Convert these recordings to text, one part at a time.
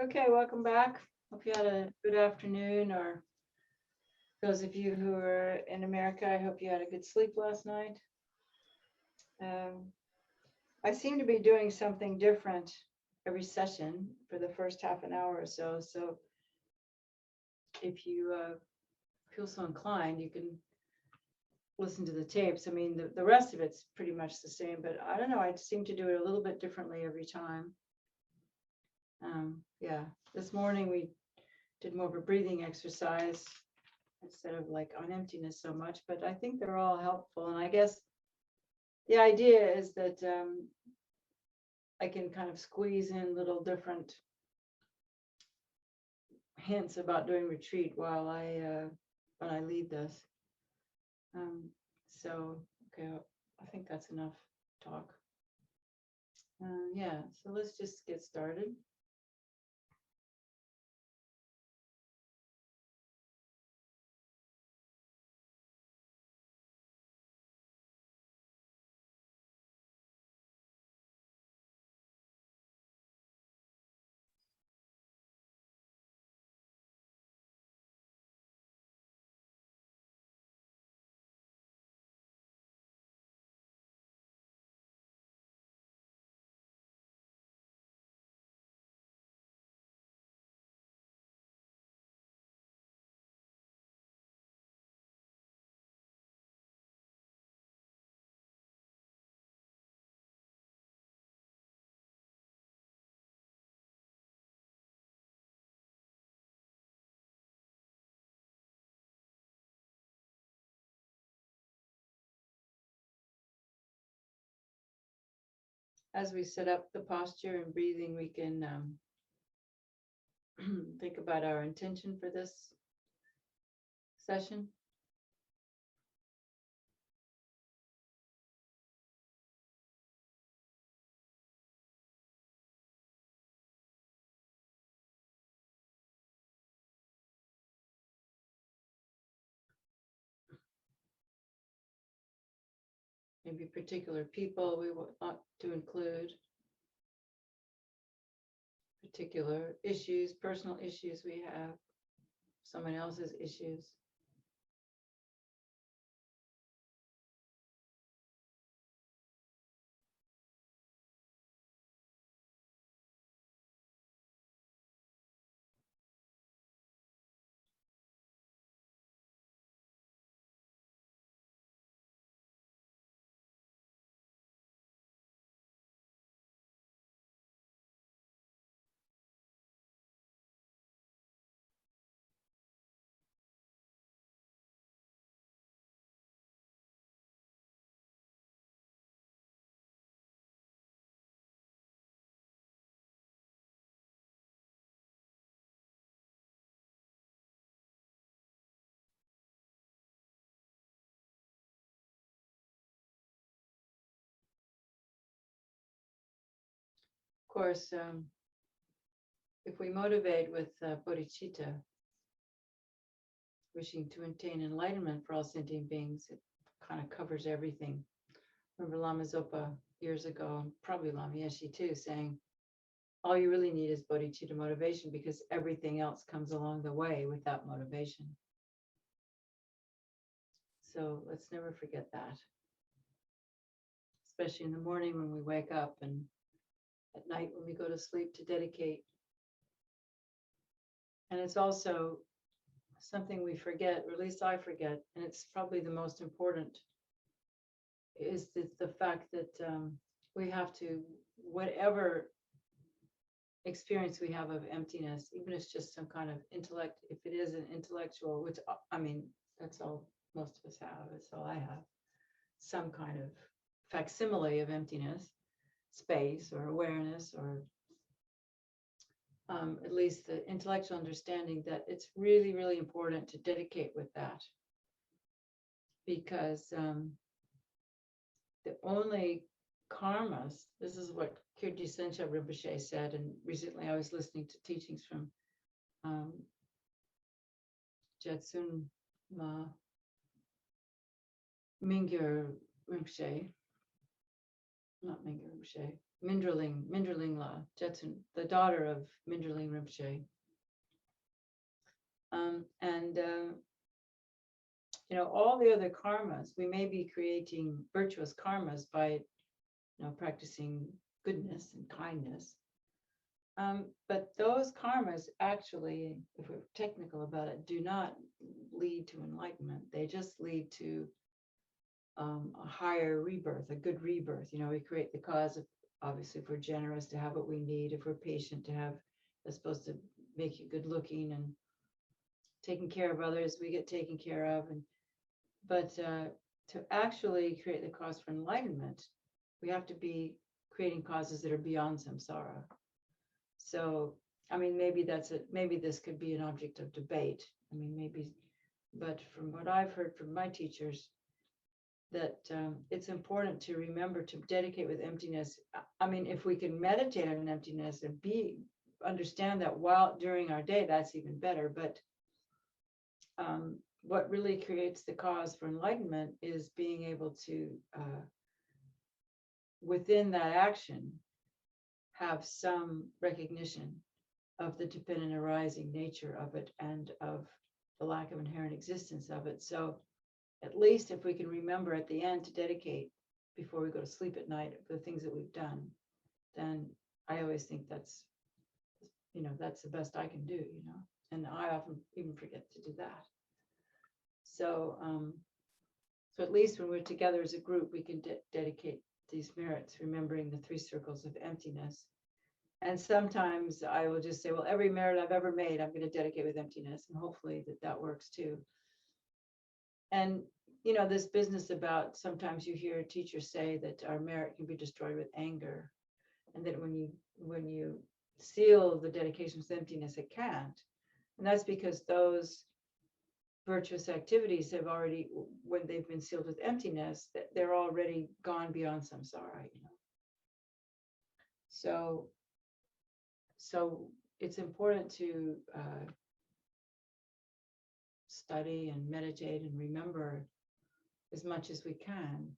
Okay, welcome back. Hope you had a good afternoon, or those of you who are in America, I hope you had a good sleep last night. I seem to be doing something different every session for the first half an hour or so. So if you feel so inclined, you can listen to the tapes. I mean, the rest of it's pretty much the same, but I don't know, I seem to do it a little bit differently every time. Yeah, this morning we did more of a breathing exercise instead of like on emptiness so much, but I think they're all helpful. And I guess the idea is that I can kind of squeeze in little different hints about doing retreat while when I lead this. So, okay, I think that's enough talk. Yeah, so let's just get started. As we set up the posture and breathing, we can think about our intention for this session. Maybe particular people we want to include, particular issues, personal issues we have, someone else's issues. Of course, if we motivate with bodhicitta, wishing to attain enlightenment for all sentient beings, it kind of covers everything. Remember Lama Zopa years ago, probably Lama Yeshe too, saying, all you really need is bodhicitta motivation because everything else comes along the way with that motivation. So let's never forget that, especially in the morning when we wake up and at night when we go to sleep, to dedicate. And it's also something we forget, or at least I forget, and it's probably the most important, is the fact that we have to, whatever experience we have of emptiness, even if it's just some kind of intellect, if it is an intellectual, which I mean, that's all most of us have, that's all I have, some kind of facsimile of emptiness, space or awareness, or at least the intellectual understanding that it's really, really important to dedicate with that. Because the only karmas, this is what Kirti Sencha Rinpoche said, and recently I was listening to teachings from Jetsun Ma Mingyur Rinpoche, not Mingyur Rinpoche, Minderlingla Jetsun, the daughter of Minderling Rinpoche. And all the other karmas, we may be creating virtuous karmas by practicing goodness and kindness. But those karmas actually, if we're technical about it, do not lead to enlightenment. They just lead to a higher rebirth, a good rebirth. We create the cause of, obviously, if we're generous, to have what we need. If we're patient, to have, that's supposed to make you good looking and taking care of others, we get taken care of. But to actually create the cause for enlightenment, we have to be creating causes that are beyond samsara. So, maybe this could be an object of debate. Maybe, but from what I've heard from my teachers, that it's important to remember to dedicate with emptiness. If we can meditate on emptiness and understand that while during our day, that's even better. But what really creates the cause for enlightenment is being able to, within that action, have some recognition of the dependent arising nature of it and of the lack of inherent existence of it. So at least if we can remember at the end to dedicate before we go to sleep at night the things that we've done, then I always think that's the best I can do, and I often even forget to do that. So at least when we're together as a group, we can dedicate these merits, remembering the 3 circles of emptiness. And sometimes I will just say, well, every merit I've ever made, I'm going to dedicate with emptiness, and hopefully that works too. And this business about, sometimes you hear teachers say that our merit can be destroyed with anger, and that when you seal the dedication with emptiness, it can't. And that's because those virtuous activities have already, when they've been sealed with emptiness, that they're already gone beyond samsara. So it's important to study and meditate and remember as much as we can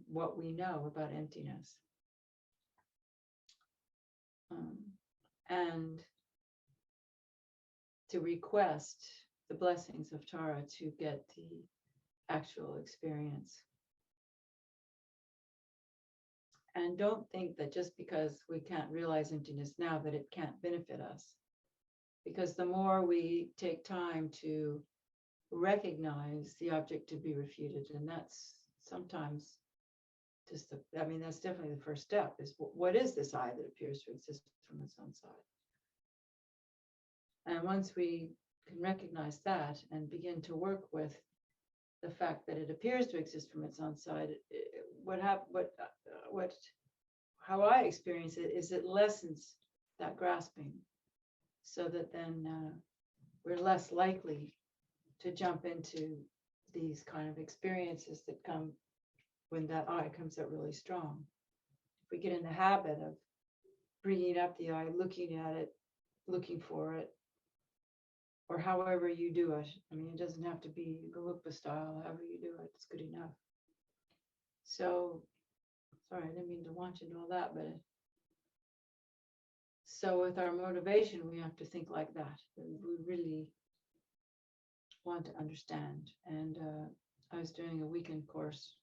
what we know about emptiness. And to request the blessings of Tara to get the actual experience. And don't think that just because we can't realize emptiness now that it can't benefit us. Because the more we take time to recognize the object to be refuted, and that's sometimes just that's definitely the first step, is what is this I that appears to exist from its own side? And once we can recognize that and begin to work with the fact that it appears to exist from its own side, how I experience it is it lessens that grasping, so that then we're less likely to jump into these kind of experiences that come when that I comes out really strong. If we get in the habit of bringing up the I, looking at it, looking for it, or however you do it. It doesn't have to be Garupa style. However you do it, it's good enough. So, sorry, I didn't mean to launch into all that, but so with our motivation, we have to think like that. We really want to understand. And I was doing a weekend course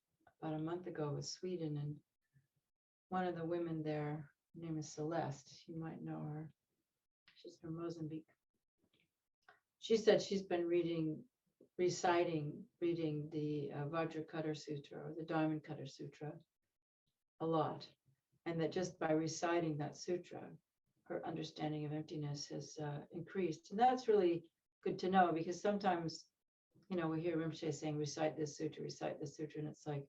about a month ago with Sweden, and one of the women there, her name is Celeste. You might know her. She's from Mozambique. She said she's been reading the Vajracutter Sutra, or the Diamond Cutter Sutra, a lot. And that just by reciting that sutra, her understanding of emptiness has increased. And that's really good to know, because sometimes, we hear Rinpoche saying, recite this sutra, and it's like,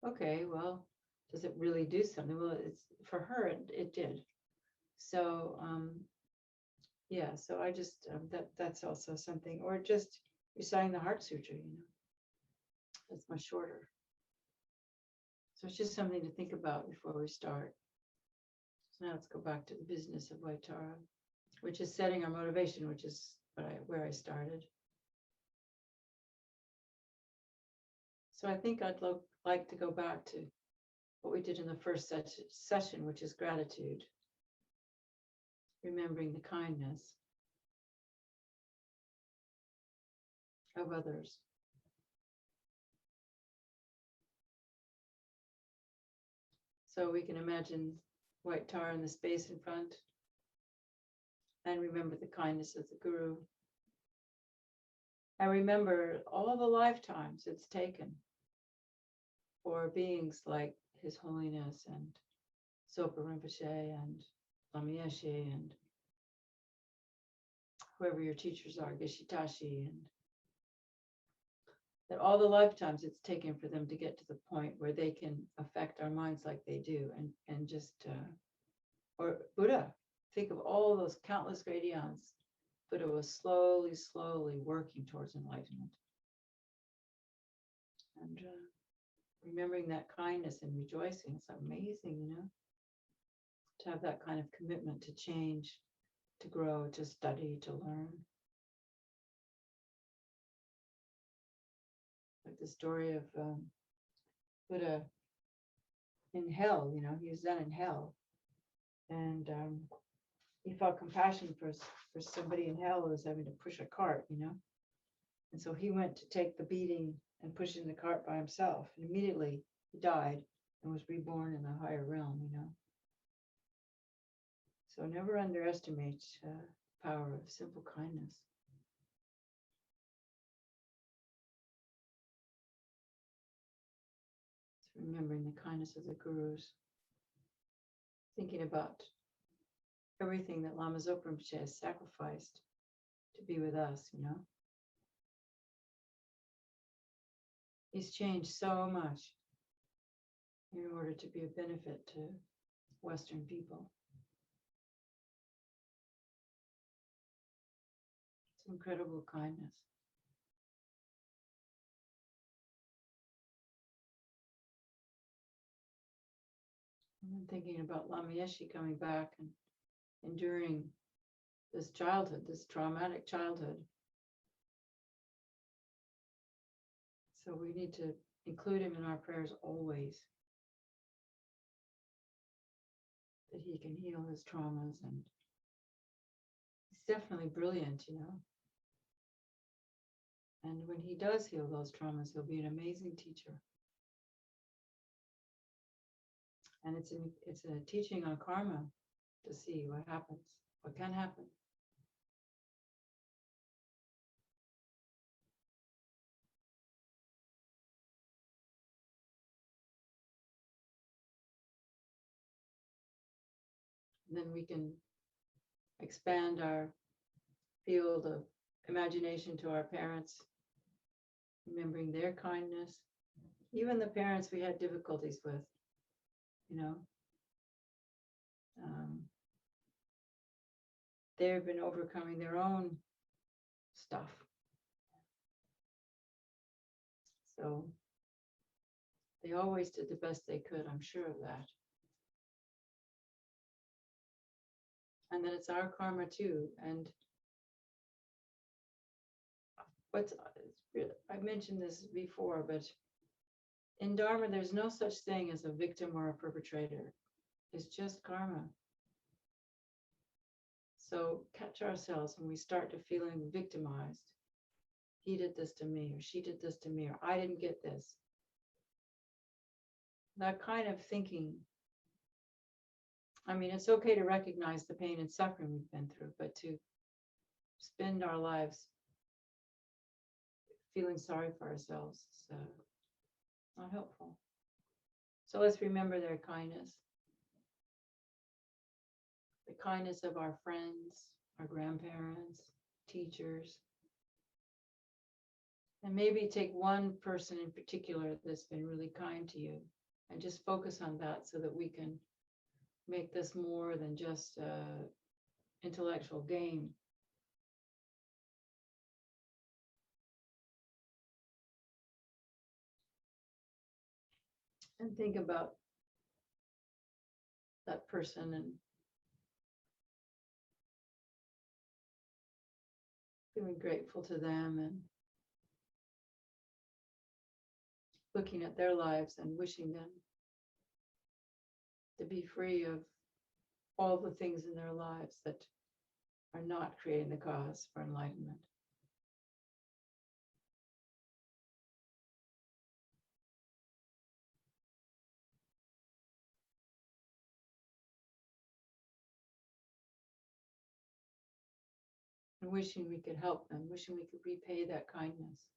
okay, well, does it really do something? Well, it's for her, it did. So, yeah, so I just, that's also something, or just reciting the Heart Sutra, that's much shorter. So it's just something to think about before we start. So now let's go back to the business of Vaitara, which is setting our motivation, which is where I started. So I think I'd like to go back to what we did in the first session, which is gratitude, remembering the kindness of others. So we can imagine white tar in the space in front and remember the kindness of the Guru. And remember all the lifetimes it's taken for beings like His Holiness and Sopa Rinpoche and Lama Yeshe and whoever your teachers are, Geshitashi, and that all the lifetimes it's taken for them to get to the point where they can affect our minds like they do, and just or Buddha, think of all those countless great eons. Buddha was slowly working towards enlightenment, and remembering that kindness and rejoicing. It's amazing, to have that kind of commitment to change, to grow, to study, to learn. Like the story of Buddha in hell, he was then in hell, and he felt compassion for somebody in hell who was having to push a cart, and so he went to take the beating and pushing the cart by himself, and immediately he died and was reborn in a higher realm, So never underestimate the power of simple kindness. Remembering the kindness of the Gurus, thinking about everything that Lama Zopa Rinpoche has sacrificed to be with us, He's changed so much in order to be a benefit to Western people. It's incredible kindness. I'm thinking about Lama Yeshe coming back and enduring this childhood, this traumatic childhood. So we need to include him in our prayers always, that he can heal his traumas. And he's definitely brilliant, And when he does heal those traumas, he'll be an amazing teacher. And it's a teaching on karma to see what happens, what can happen. And then we can expand our field of imagination to our parents, remembering their kindness, even the parents we had difficulties with, they've been overcoming their own stuff. So they always did the best they could, I'm sure of that. And then it's our karma too. And I've mentioned this before, but in Dharma, there's no such thing as a victim or a perpetrator. It's just karma. So catch ourselves when we start to feeling victimized. He did this to me, or she did this to me, or I didn't get this. That kind of thinking, it's okay to recognize the pain and suffering we've been through, but to spend our lives feeling sorry for ourselves is not helpful. So let's remember their kindness. The kindness of our friends, our grandparents, teachers. And maybe take one person in particular that's been really kind to you and just focus on that so that we can make this more than just an intellectual game. And think about that person and feeling grateful to them and looking at their lives and wishing them to be free of all the things in their lives that are not creating the cause for enlightenment. And wishing we could help them, wishing we could repay that kindness.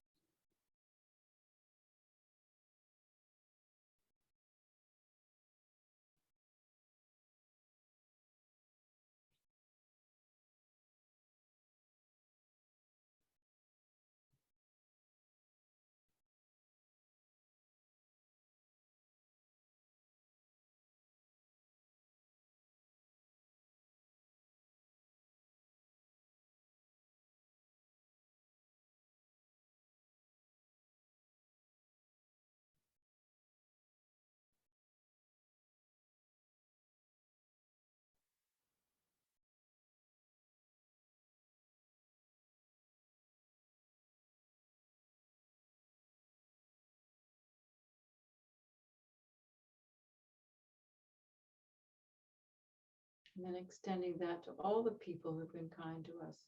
And then extending that to all the people who've been kind to us,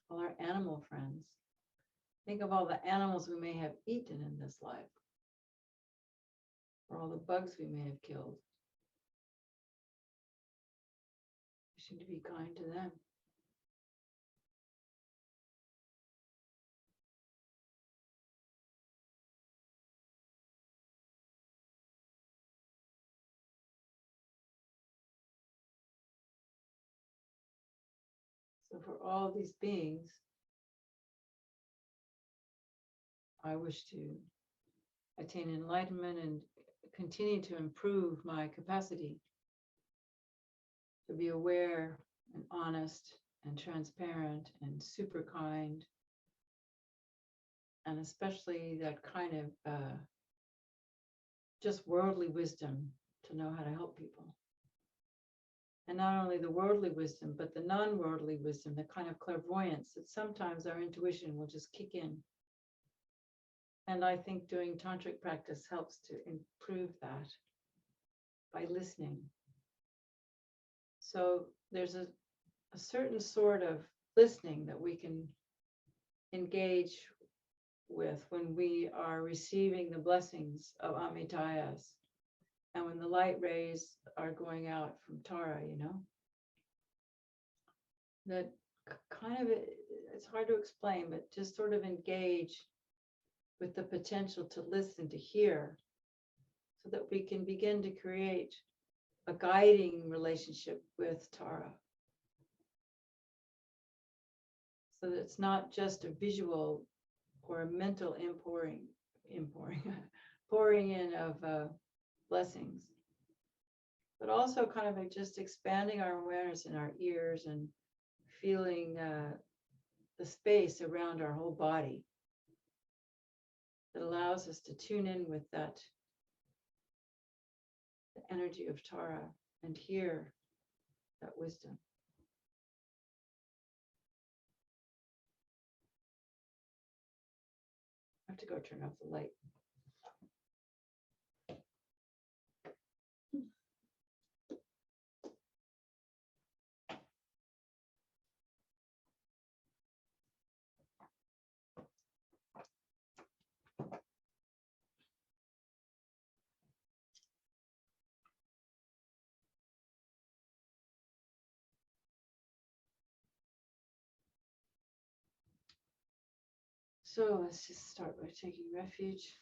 all our animal friends. Think of all the animals we may have eaten in this life, or all the bugs we may have killed. Wishing to be kind to them. So for all these beings, I wish to attain enlightenment and continue to improve my capacity to be aware and honest and transparent and super kind, and especially that kind of just worldly wisdom to know how to help people. And not only the worldly wisdom, but the non-worldly wisdom, the kind of clairvoyance that sometimes our intuition will just kick in. And I think doing tantric practice helps to improve that by listening. So there's a certain sort of listening that we can engage with when we are receiving the blessings of Amitayas and when the light rays are going out from Tara, that kind of, it's hard to explain, but just sort of engage with the potential to listen, to hear, so that we can begin to create a guiding relationship with Tara. So that it's not just a visual or a mental pouring in of blessings, but also kind of just expanding our awareness in our ears and feeling the space around our whole body that allows us to tune in with that, the energy of Tara, and hear that wisdom. I have to go turn off the light. So let's just start by taking refuge.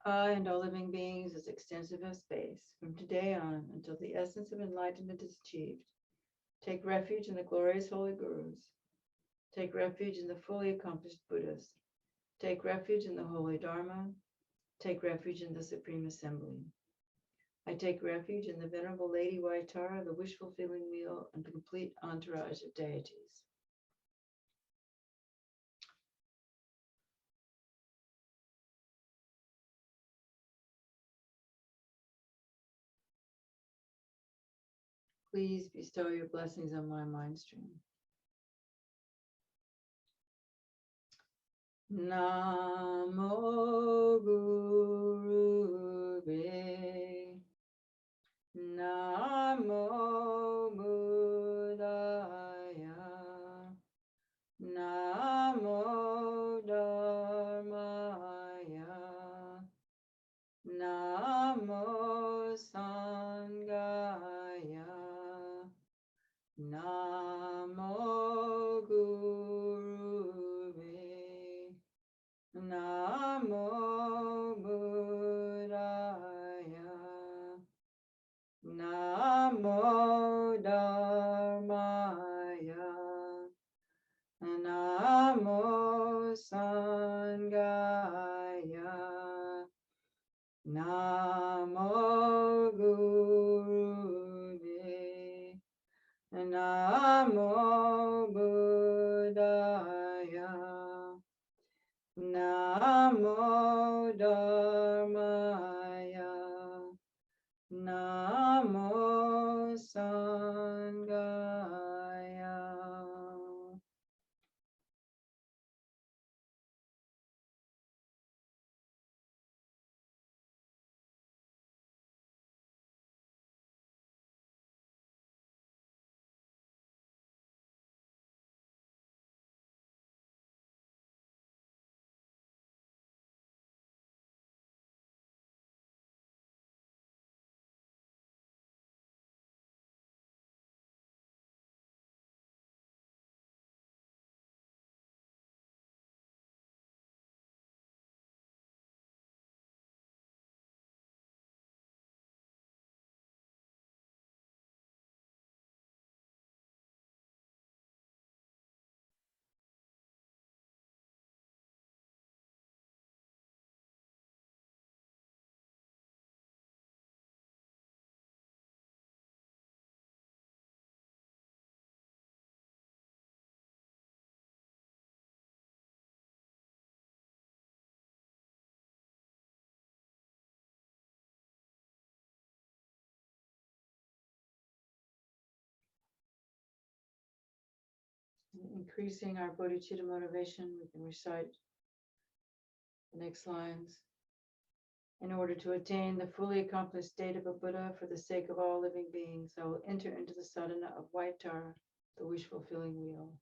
I and all living beings as extensive as space, from today on until the essence of enlightenment is achieved, take refuge in the glorious holy gurus. Take refuge in the fully accomplished Buddhas. Take refuge in the holy Dharma. Take refuge in the Supreme Assembly. I take refuge in the Venerable Lady White Tara, the wish-fulfilling wheel, and the complete entourage of deities. Please bestow your blessings on my mind stream. Namo Gurube. Namo Buddhaya. Namo Dharmaya. Namo Sangaya. Namo Gurube. Namo Buddhaya. Namo Dharmaya. Namo Sangaya. Namo Gurube. Namo Buddhaya. Namo Dharmaya. Namo Sangaya. Increasing our bodhicitta motivation, we can recite the next lines. In order to attain the fully accomplished state of a Buddha for the sake of all living beings, I will enter into the sadhana of white Tara, the wish fulfilling wheel.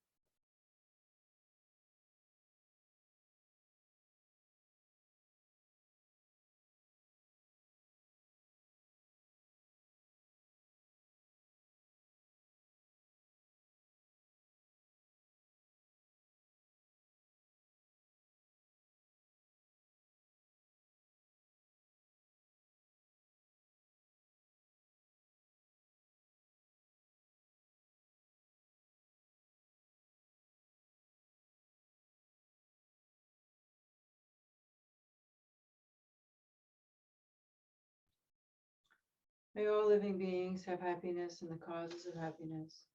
May all living beings have happiness and the causes of happiness.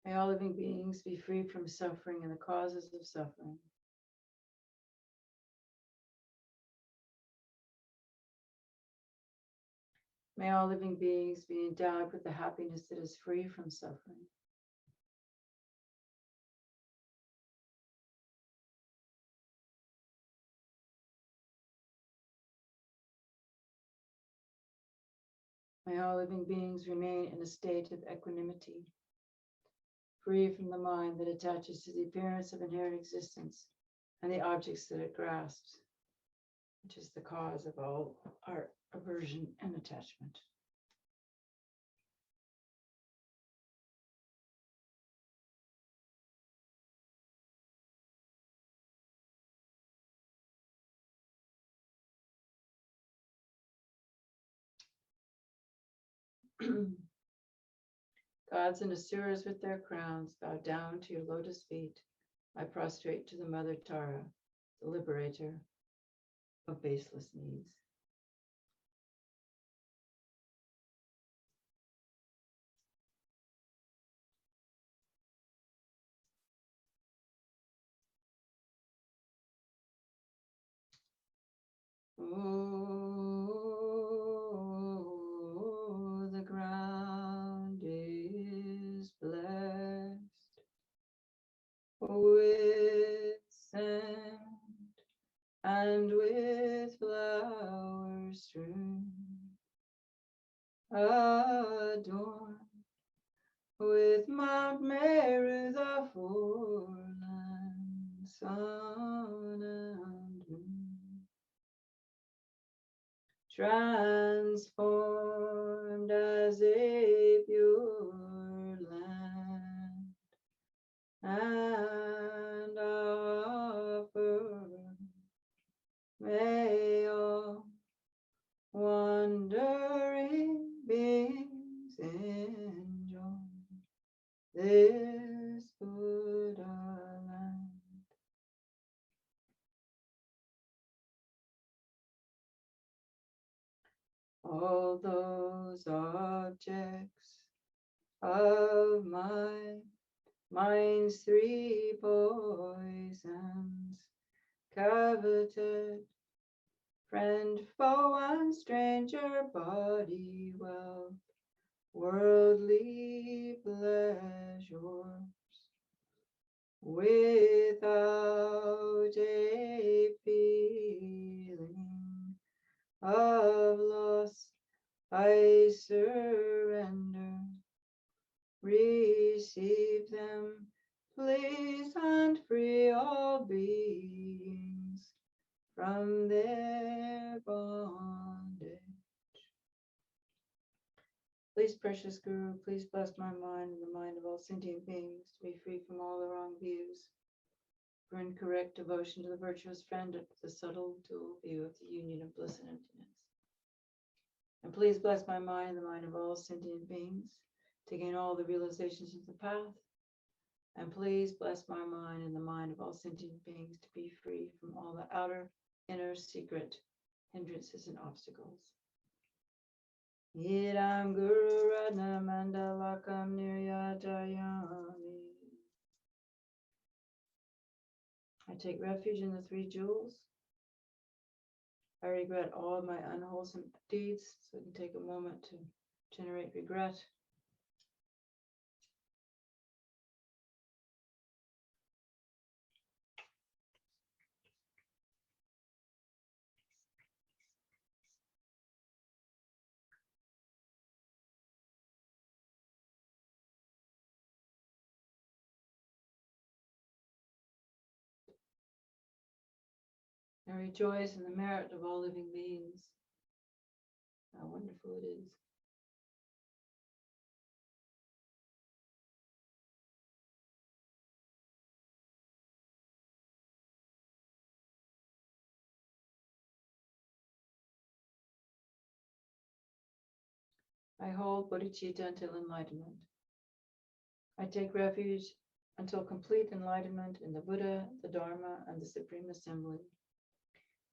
May all living beings be free from suffering and the causes of suffering. May all living beings be endowed with the happiness that is free from suffering. May all living beings remain in a state of equanimity, free from the mind that attaches to the appearance of inherent existence and the objects that it grasps, which is the cause of all our aversion and attachment. Gods and asuras with their crowns bow down to your lotus feet. I prostrate to the Mother Tara, the liberator of baseless needs. Oh, the ground and with flowers strewn, adorned with Mount Meru, the foreland, sun and moon, transformed as a pure land, and offer may all wandering beings enjoy this Buddha land. All those objects of my mind's three poisons, coveted, friend, foe, and stranger, body, wealth, worldly pleasures, without a feeling of loss, I surrender. Receive them, please, and free all beings from their bondage. Please, precious Guru, please bless my mind and the mind of all sentient beings to be free from all the wrong views, for incorrect devotion to the virtuous friend of the subtle dual view of the union of bliss and emptiness. And please bless my mind and the mind of all sentient beings to gain all the realizations of the path. And please bless my mind and the mind of all sentient beings to be free from all the outer, inner, secret hindrances and obstacles. Idam Guru Ratna Mandalakam Niryatayami. I take refuge in the three jewels. I regret all of my unwholesome deeds, so I can take a moment to generate regret. I rejoice in the merit of all living beings. How wonderful it is. I hold bodhicitta until enlightenment. I take refuge until complete enlightenment in the Buddha, the Dharma, and the Supreme Assembly.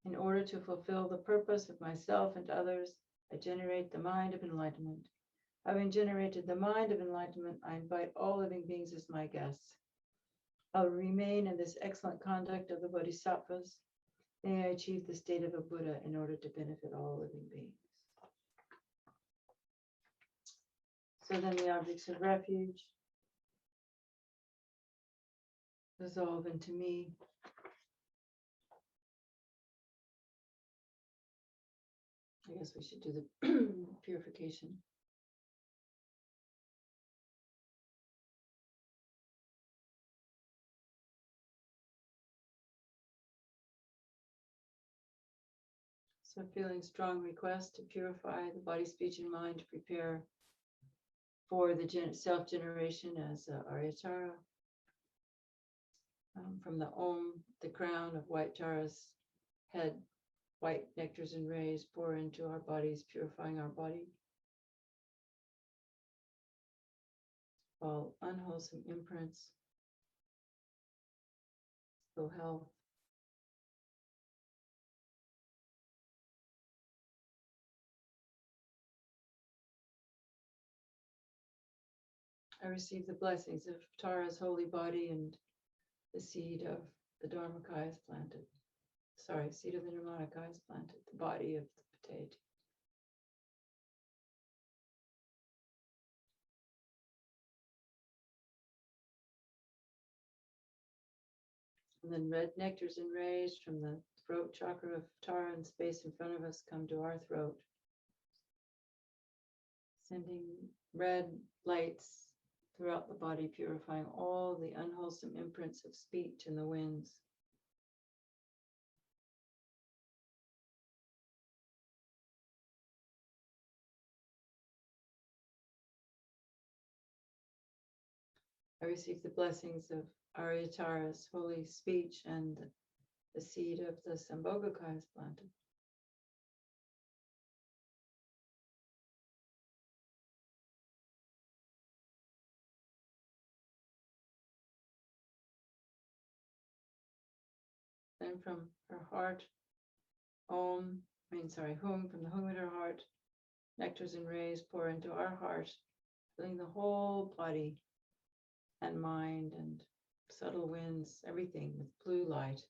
In order to fulfill the purpose of myself and others, I generate the mind of enlightenment. Having generated the mind of enlightenment, I invite all living beings as my guests. I'll remain in this excellent conduct of the Bodhisattvas. May I achieve the state of a Buddha in order to benefit all living beings. So then the objects of refuge dissolve into me. I guess we should do the purification. So feeling strong request to purify the body, speech, and mind to prepare for the self-generation as Aryatara. From the Om, the crown of white Tara's head, white nectars and rays pour into our bodies, purifying our body. All unwholesome imprints, ill health, I receive the blessings of Tara's holy body and the seed of the Dharmakaya is planted. Seed of the Nirmanakaya is planted, the body of the potato. And then red nectars and rays from the throat chakra of Tara and space in front of us come to our throat, sending red lights throughout the body, purifying all the unwholesome imprints of speech and the winds. I receive the blessings of Aryatara's holy speech and the seed of the Sambhogakaya is planted. Then from her heart, hum from the hum in her heart, nectars and rays pour into our heart, filling the whole body and mind and subtle winds, everything with blue light,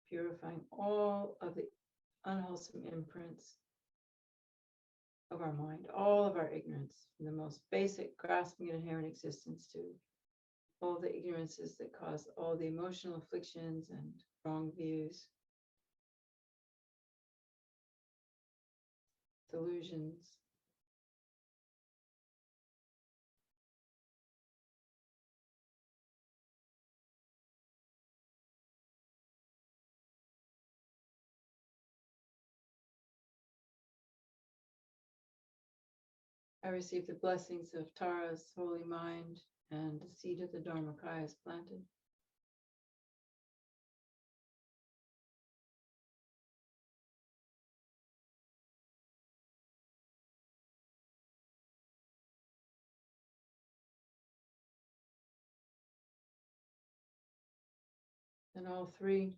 purifying all of the unwholesome imprints of our mind, all of our ignorance, from the most basic grasping at inherent existence to all the ignorances that cause all the emotional afflictions and wrong views, delusions. I receive the blessings of Tara's holy mind, and the seed of the Dharmakaya is planted. And all three,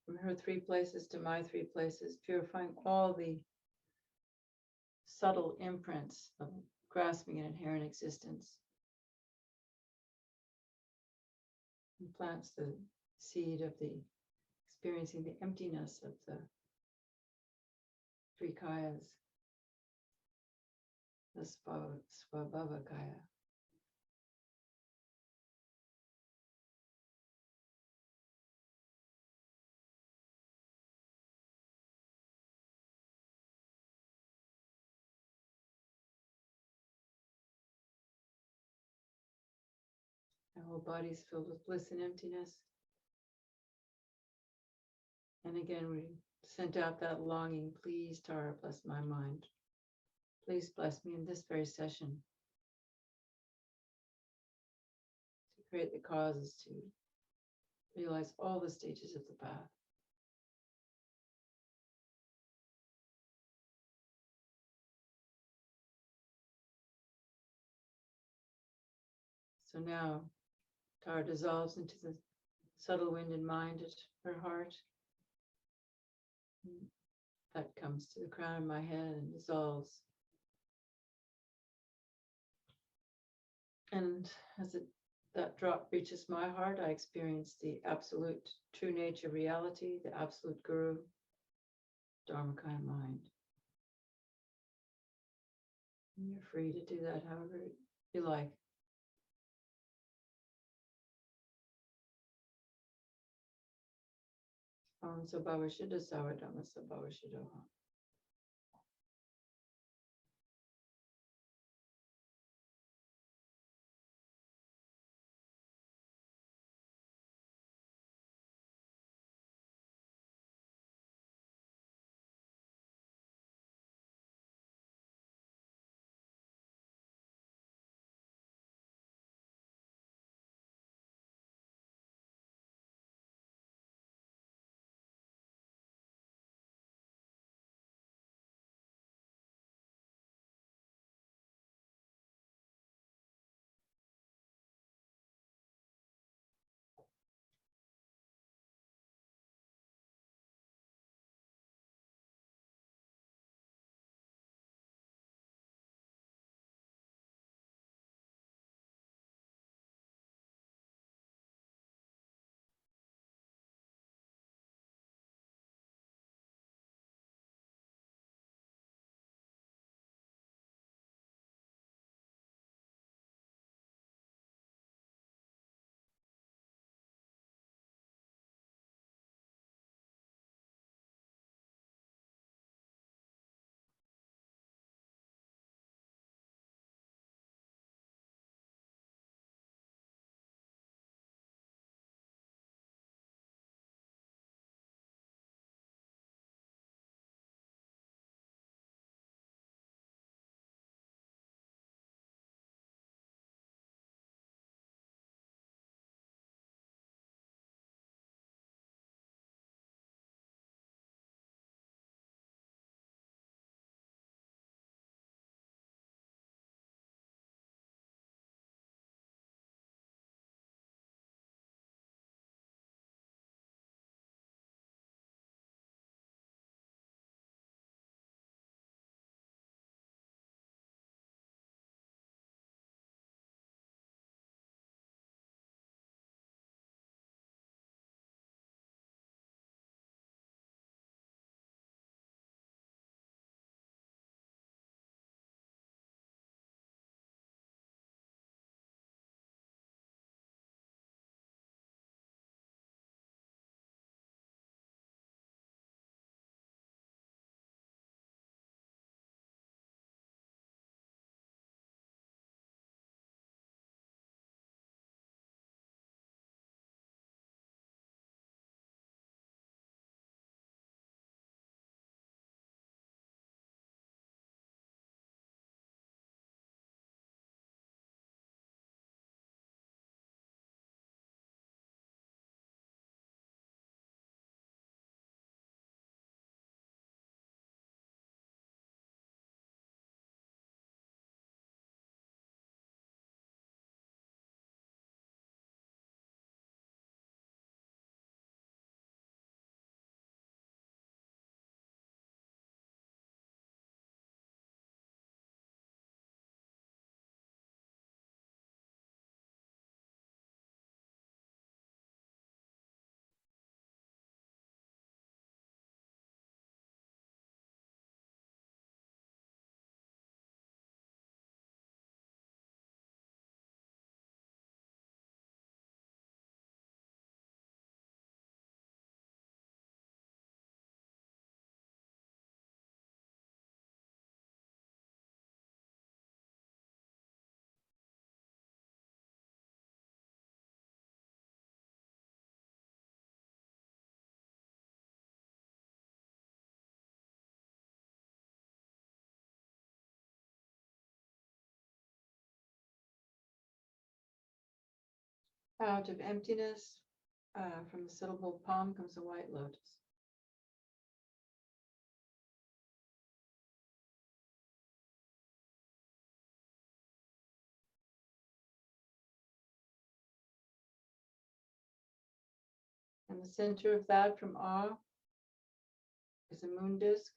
from her three places to my three places, purifying all the subtle imprints of grasping an inherent existence, and plants the seed of the experiencing the emptiness of the three kayas, the Svabhava kaya. Our whole body is filled with bliss and emptiness. And again, we sent out that longing. Please, Tara, bless my mind. Please bless me in this very session to create the causes to realize all the stages of the path. So now, Tara dissolves into the subtle wind and mind at her heart. That comes to the crown of my head and dissolves. And as that drop reaches my heart, I experience the absolute true nature reality, the absolute guru, Dharmakaya mind. And you're free to do that however you like. Sabhava Shuddha Sawadama Sabhava Shuddha. Out of emptiness, from the syllable palm comes a white lotus. In the center of that, from awe, is a moon disk.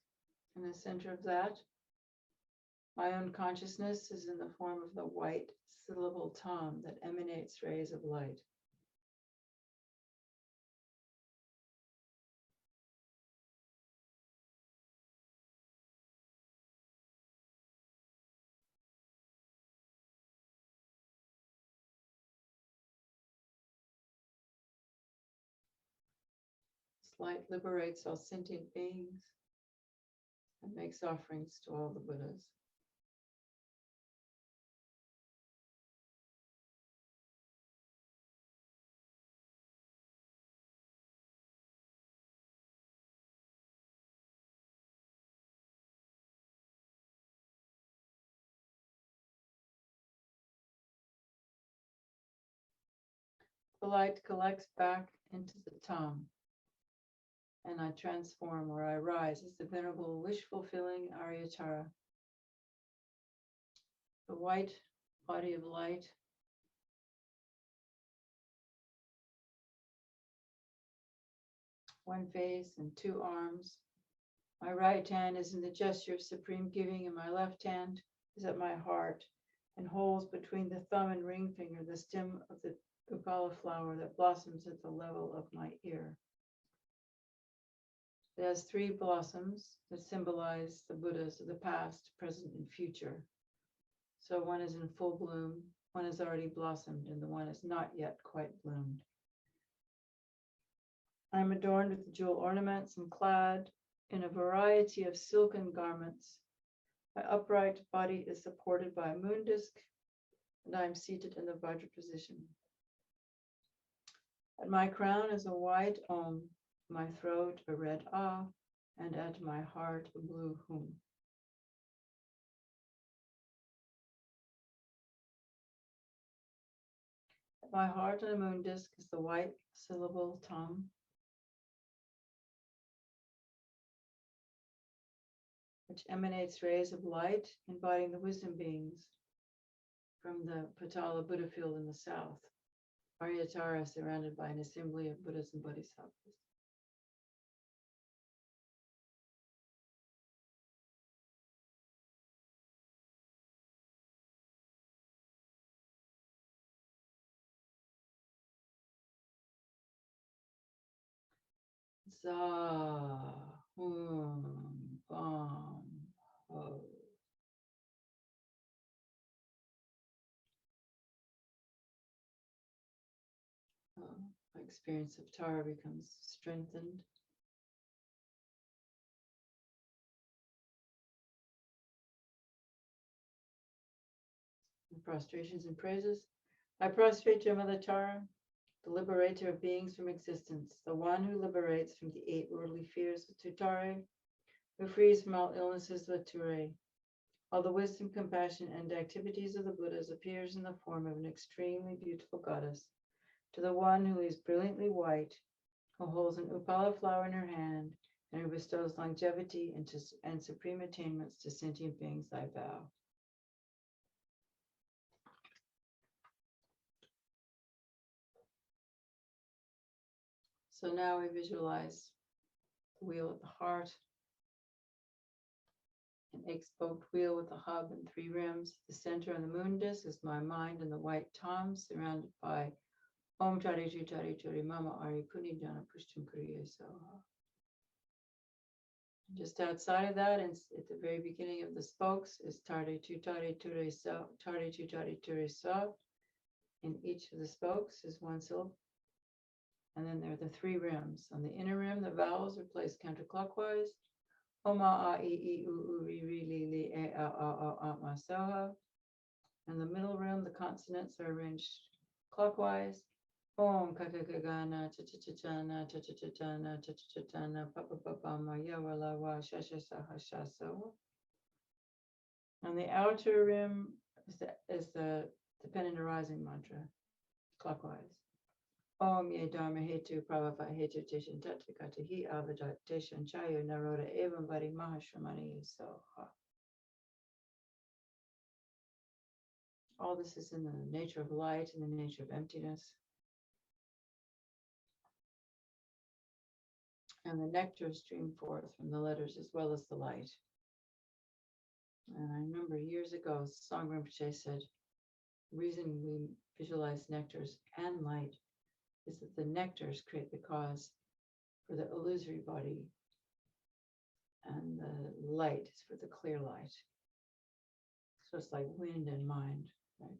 In the center of that, my own consciousness is in the form of the white syllable tom that emanates rays of light. This light liberates all sentient beings and makes offerings to all the Buddhas. The light collects back into the tom, and I transform or I rise as the venerable wish-fulfilling Aryatara. The white body of light one face and two arms. My right hand is in the gesture of supreme giving, and my left hand is at my heart and holds between the thumb and ring finger the stem of the upala flower that blossoms at the level of my ear. It has three blossoms that symbolize the Buddhas of the past, present, and future. So one is in full bloom, one has already blossomed, and the one is not yet quite bloomed. I am adorned with jewel ornaments and clad in a variety of silken garments. My upright body is supported by a moon disk, and I am seated in the Vajra position. At my crown is a white Om, my throat a red Ah, and at my heart a blue Hum. At my heart on a moon disk is the white syllable Tam. Which emanates rays of light embodying the wisdom beings from the Patala Buddha field in the south. Aryatara surrounded by an assembly of Buddhas and Bodhisattvas. Za, hum, bam, ho. My experience of Tara becomes strengthened. And prostrations and praises. I prostrate to Mother Tara, the liberator of beings from existence, the one who liberates from the 8 worldly fears with Tutare, who frees from all illnesses with Ture. All the wisdom, compassion, and activities of the Buddhas appears in the form of an extremely beautiful goddess, to the one who is brilliantly white, who holds an upala flower in her hand, and who bestows longevity and supreme attainments to sentient beings, I vow. So now we visualize the wheel at the heart, an 8-spoked wheel with a hub and 3 rims. The center on the moon disk is my mind and the white tom, surrounded by Om Tari Tari Mama Ari Puni Jana Pushtum Kriya Soha. Just outside of that, and at the very beginning of the spokes, is Tari Ture So, Tari Ture So. In each of the spokes is one syllable. And then there are the 3 rims. On the inner rim, the vowels are placed counterclockwise. Oma a e u ri ri li li e a ma soha. In the middle rim, the consonants are arranged clockwise. Om kakakagana cha-cha-cha-chana cha-cha-cha-chana cha-cha-cha-chana pa-pa-pa-pa-ma yawa-la-wa sha-sha-sa-ha sha-so. On the outer rim is the dependent arising mantra, clockwise. Om ye dharma hetu prabhava hetu teshan tatvakata hi avada teshan chayo naroda evam vari mahashramani so. All this is in the nature of light and the nature of emptiness. And the nectar stream forth from the letters as well as the light. And I remember years ago, Sangha Rinpoche said, the reason we visualize nectars and light is that the nectars create the cause for the illusory body, and the light is for the clear light. So it's like wind and mind, right?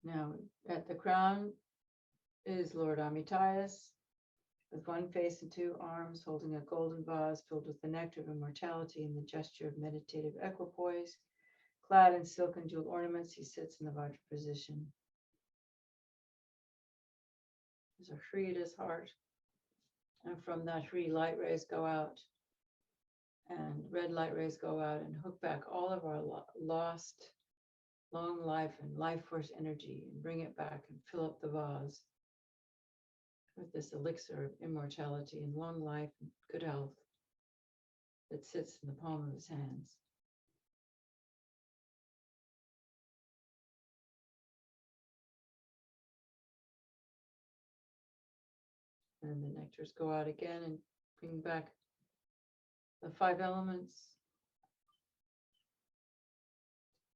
Now, at the crown is Lord Amitayus, with one face and two arms, holding a golden vase filled with the nectar of immortality in the gesture of meditative equipoise. Clad in silk and jeweled ornaments, he sits in the Vajra position. There's a Hri at his heart, and from that Hri, light rays go out, and red light rays go out and hook back all of our lost long life and life force energy and bring it back and fill up the vase with this elixir of immortality and long life and good health that sits in the palm of his hands. And the nectars go out again and bring back the 5 elements,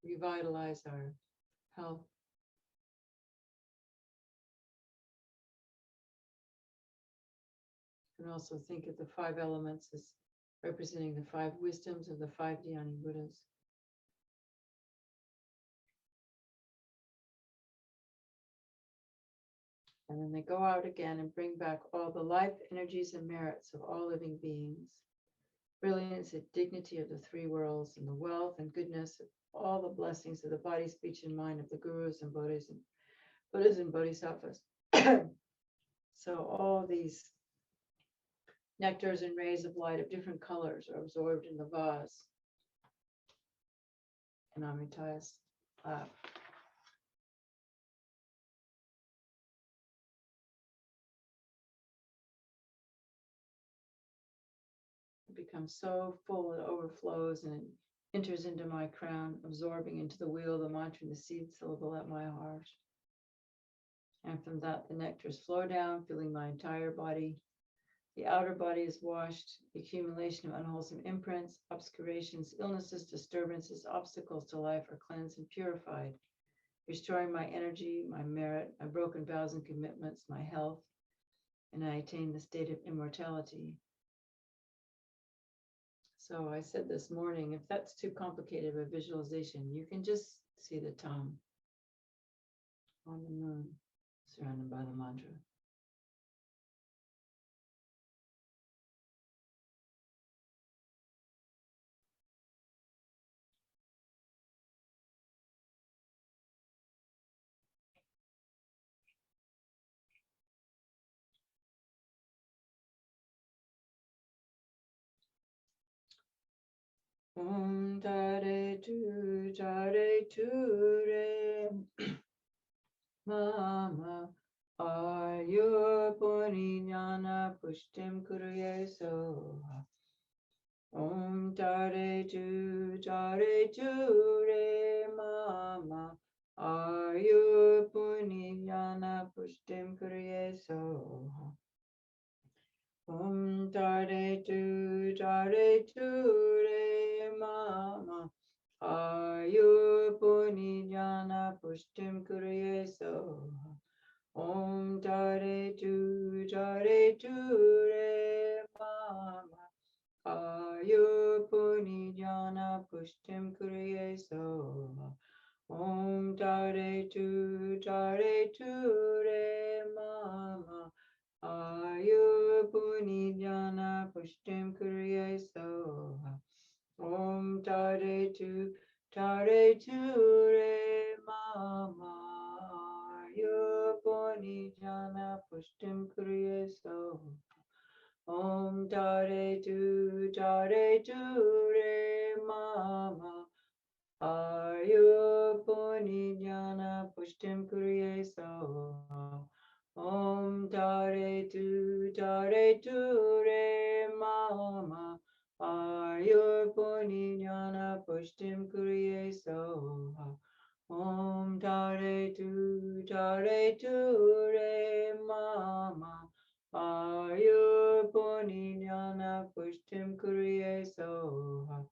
revitalize our health. You can also think of the 5 elements as representing the 5 wisdoms of the 5 Dhyani Buddhas. And then they go out again and bring back all the life, energies, and merits of all living beings. Brilliance and dignity of the 3 worlds, and the wealth and goodness of all the blessings of the body, speech, and mind of the gurus and Buddhas and bodhisattvas. So all these nectars and rays of light of different colors are absorbed in the vase in Amitayus' lap. It becomes so full it overflows and enters into my crown, absorbing into the wheel the mantra and the seed syllable at my heart. And from that, the nectars flow down, filling my entire body. The outer body is washed. The accumulation of unwholesome imprints, obscurations, illnesses, disturbances, obstacles to life are cleansed and purified, restoring my energy, my merit, my broken vows and commitments, my health, and I attain the state of immortality. So I said this morning, if that's too complicated of a visualization, you can just see the tongue on the moon, surrounded by the mantra. Om Tare Tu Re Mama Ayurpuni Jnana Pushtim Kuruye Soha. Om Tare Tu Re Mama Ayurpuni Jnana Pushtim Kuruye Soha. Om Tare Tu Re Mama Ayurpuni Jnana Pushtim Kuruye Soha. Om Tare Tu Re Mama Ayurpuni Jnana Pushtim Kuruye Soha. Om Tare Tu Re Mama Ayurpuni Jnana Pushtim Kuruye Soha. Om Tare Tu Re Mama Ayurpuni Jnana Pushtim Kuruye Soha. Om Tare Tu Re Mama Ayurpuni jnana pushtim kuriye soha. Om Tare Tu Re Mama. Ayurpuni jnana pushtim kuriye soha. Om Tare Tu Re Mama. Ayurpuni jnana pushtim kuriye soha.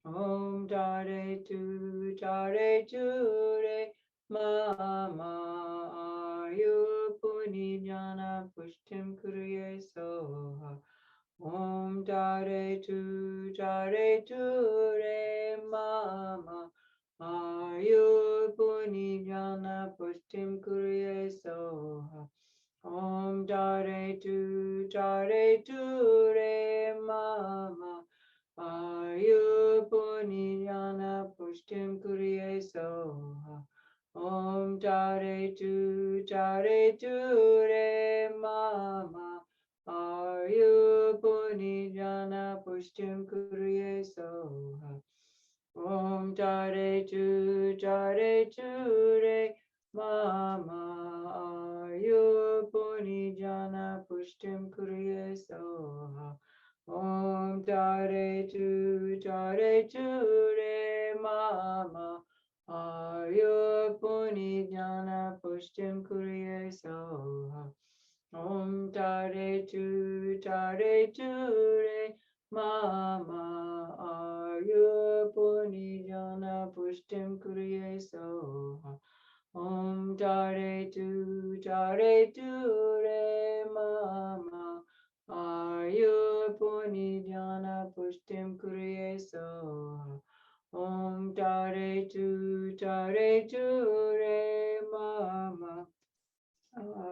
Om Tare Tu Re Mama. Ayurpuni jnana pushtim kuriye soha. Om Tare Tu Re Mama. Ayurpuni jnana pushtim kuriye soha. Om Tare Tu Re Mama. Ayurpuni jnana pushtim kuriye soha. Om Tare Tu Re Mama. Ayurpuni jnana pushtim kuriye soha. Om Tare Tu Re Mama. Ayurpuni jnana pushtim kuriye soha. Om Tare Tu Re Mama. Ayurpuni jnana pushtim kuriye soha. Om Tare Tu Re Mama. Ayurpuni jnana pushtim kuriye soha. Om Tare Tu Re Mama. Ayurpuni jnana pushtim kuriye soha. Om Tare Tu Re Mama.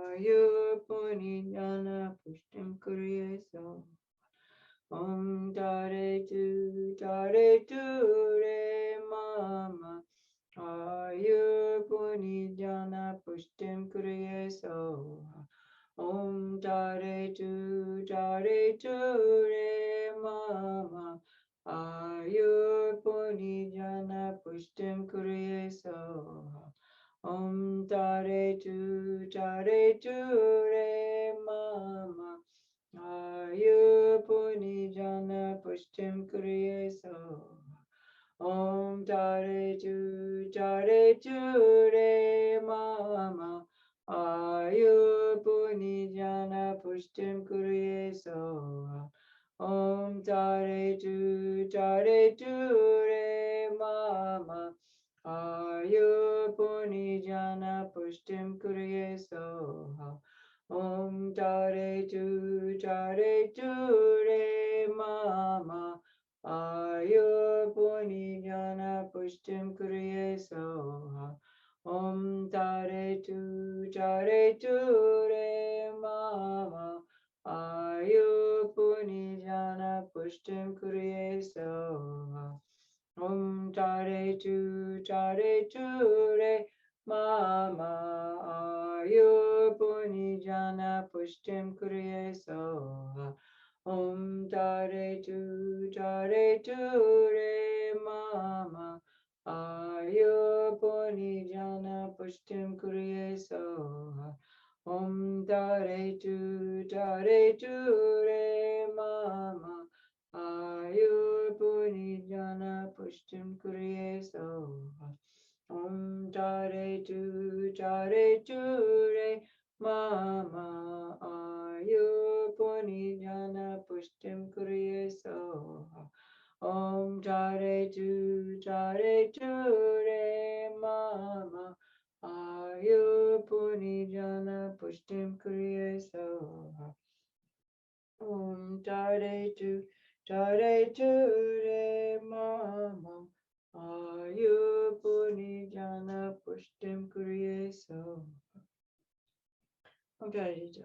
Ayurpuni jnana pushtim kuriye soha. Om Tare Tu Re Mama. Ayurpuni jnana pushtim kuriye soha. Om Tare Tu Re Mama. Ayurpuni jnana pushtim kuriye soha. Om Tare Tu Re Mama. Ayurpuni jnana pushtim kuriye soha. Om Tare Tu Re Mama. Ayurpuni jnana pushtim kuriye soha. Om Tare Tu Re Mama. Ayurpuni jnana pushtim kuriye soha. Om Tare Tu Re Mama. Ayurpuni jnana pushtim kuriye soha. Om Tare Tu Re Mama. Ayurpuni jnana pushtim kuriye soha. Om Tare Tu Re Mama. Ayurpuni jnana pushtim kuriye soha. Om Tare Tu Re Mama. Ayurpuni jnana pushtim kuriye soha. Om Tare Tu Re Mama. Ayurpuni jnana pushtim kuriye soha. Om Tare Tu Re Mama. Ayurpuni jnana pushtim kuriye soha. Om Tare Tu Re Mama. Ayurpuni jnana pushtim kuriye soha. Om Tare Tu Re Mama. Ayurpuni jnana pushtim kuriye soha. Om Tare Tu.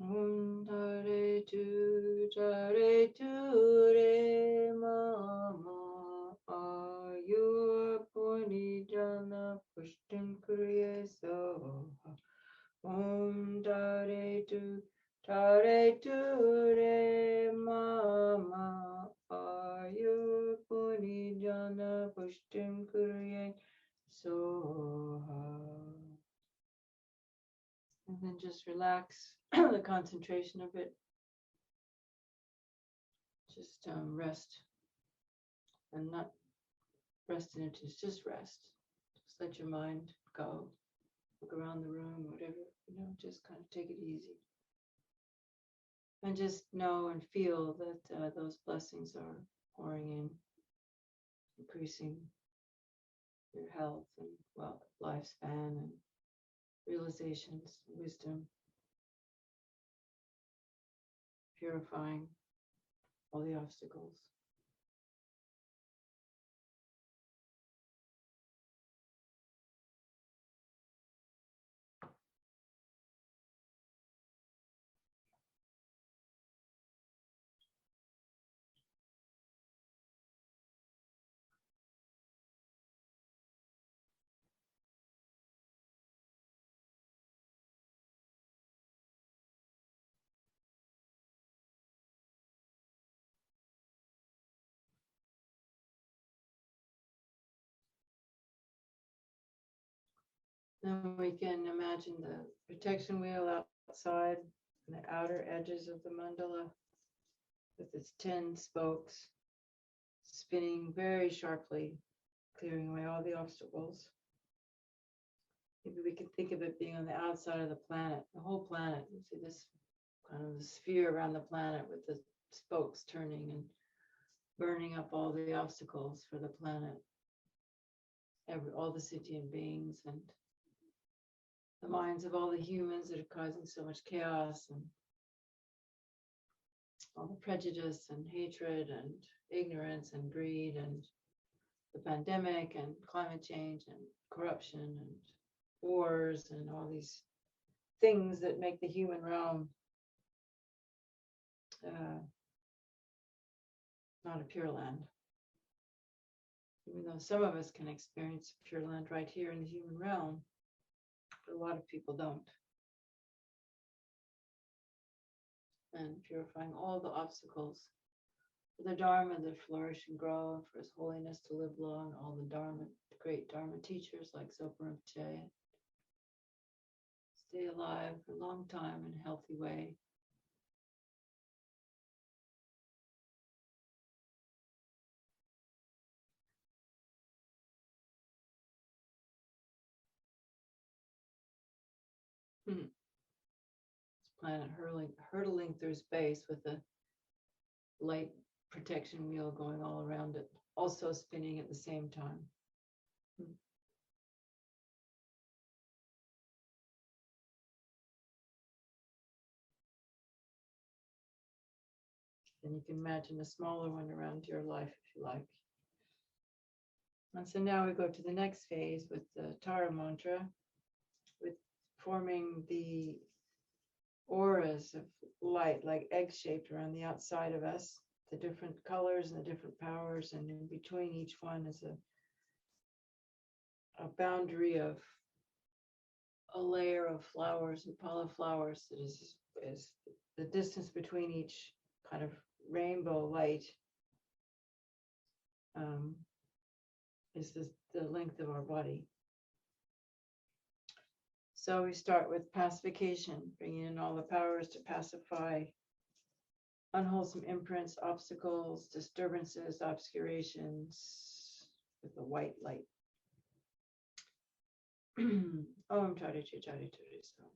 Tare tu re mama ayur puni jana pushtin kriya soha. Tare tu re mama ayur puni jana pushtin kriya soha. And then just relax the concentration of it. Just rest and not rest in it, just rest. Just let your mind go. Look around the room, whatever, just kind of take it easy. And just know and feel that those blessings are pouring in, increasing your health and lifespan and realizations, wisdom, purifying all the obstacles. Then we can imagine the protection wheel outside and the outer edges of the mandala with its 10 spokes spinning very sharply, clearing away all the obstacles. Maybe we can think of it being on the outside of the planet, the whole planet. You see this kind of sphere around the planet with the spokes turning and burning up all the obstacles for the planet, all the sentient beings and the minds of all the humans that are causing so much chaos and all the prejudice and hatred and ignorance and greed and the pandemic and climate change and corruption and wars and all these things that make the human realm not a pure land. Even though some of us can experience pure land right here in the human realm, but a lot of people don't. And purifying all the obstacles for the Dharma to flourish and grow, and for His holiness to live long, all the Dharma, the great Dharma teachers like Zopa Rinpoche, stay alive for a long time in a healthy way. This planet hurtling through space with a light protection wheel going all around it, also spinning at the same time. And you can imagine a smaller one around your life if you like. And so now we go to the next phase with the Tara mantra, with forming the auras of light, like egg-shaped around the outside of us, the different colors and the different powers, and in between each one is a boundary of a layer of flowers and Paula flowers that is the distance between each kind of rainbow light is the length of our body. So we start with pacification, bringing in all the powers to pacify unwholesome imprints, obstacles, disturbances, obscurations with the white light. Om Tari Chi Tari Tari Som.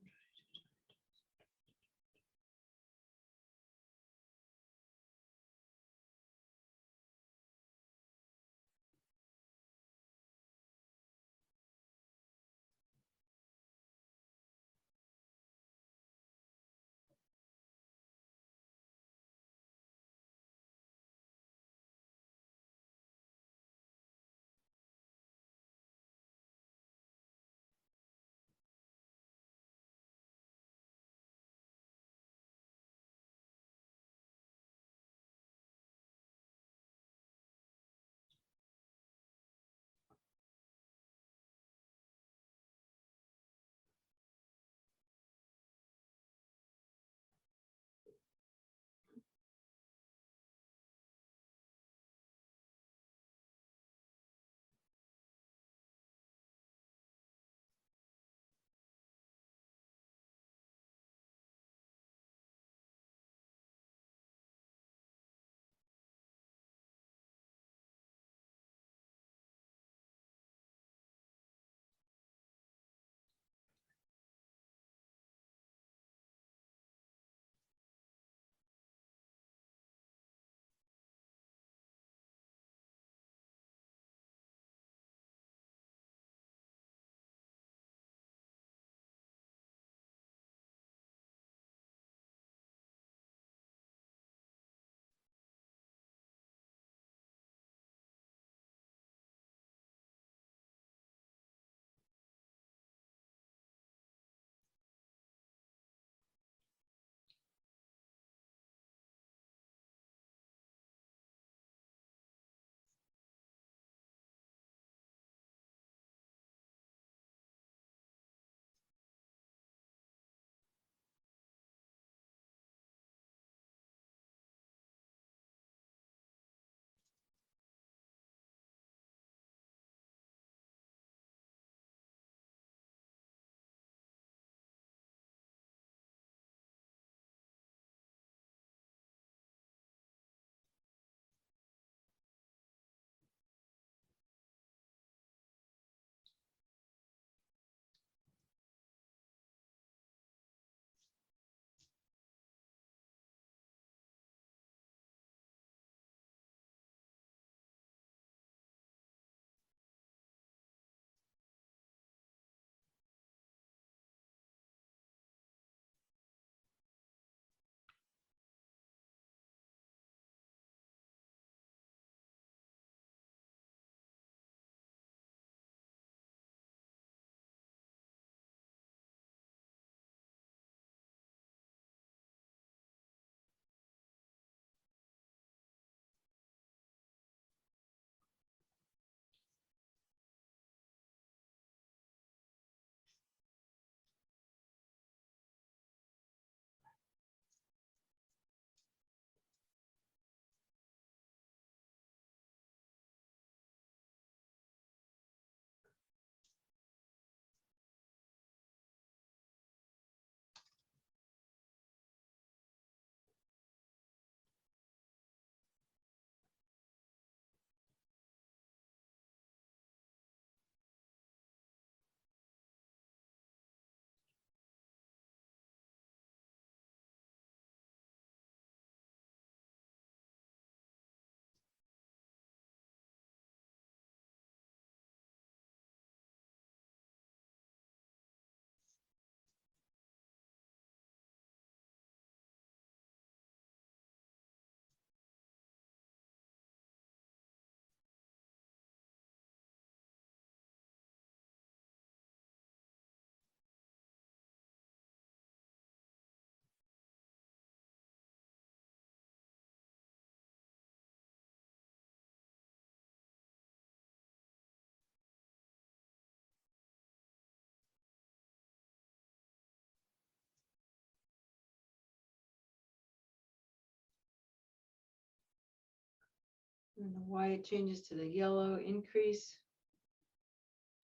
And the white changes to the yellow, increase,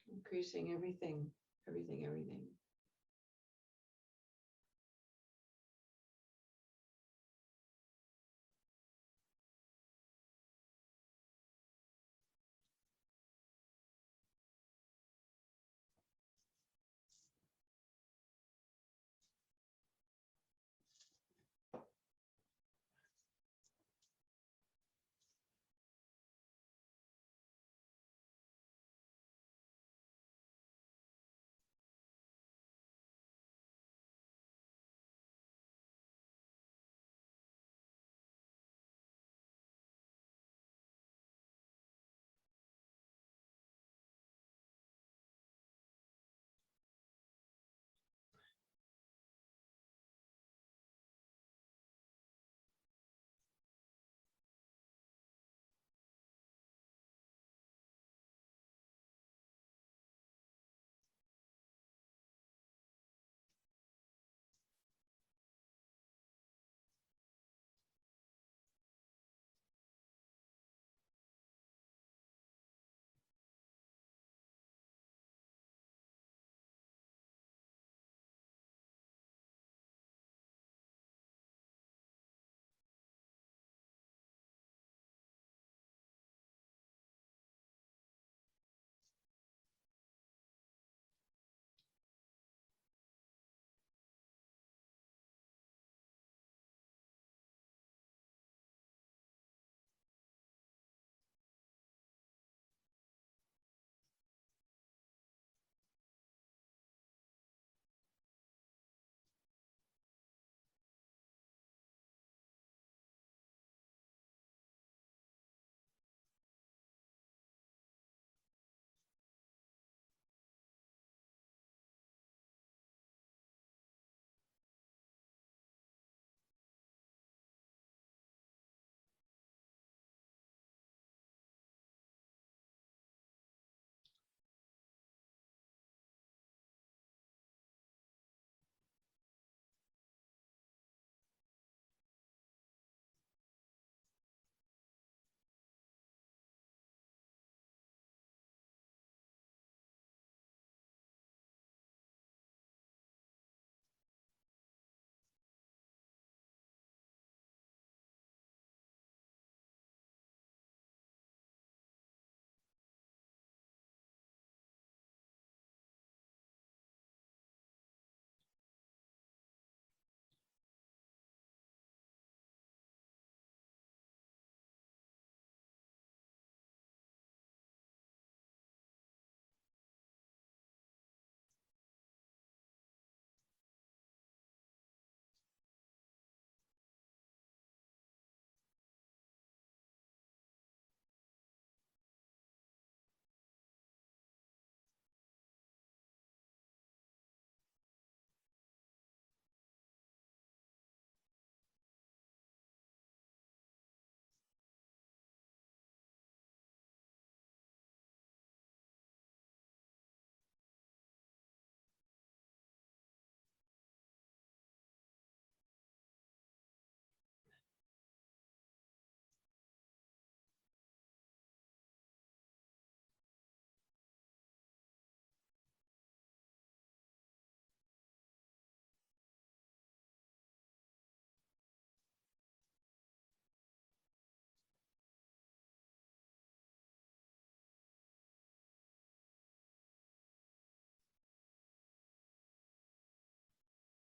increasing everything, everything, everything.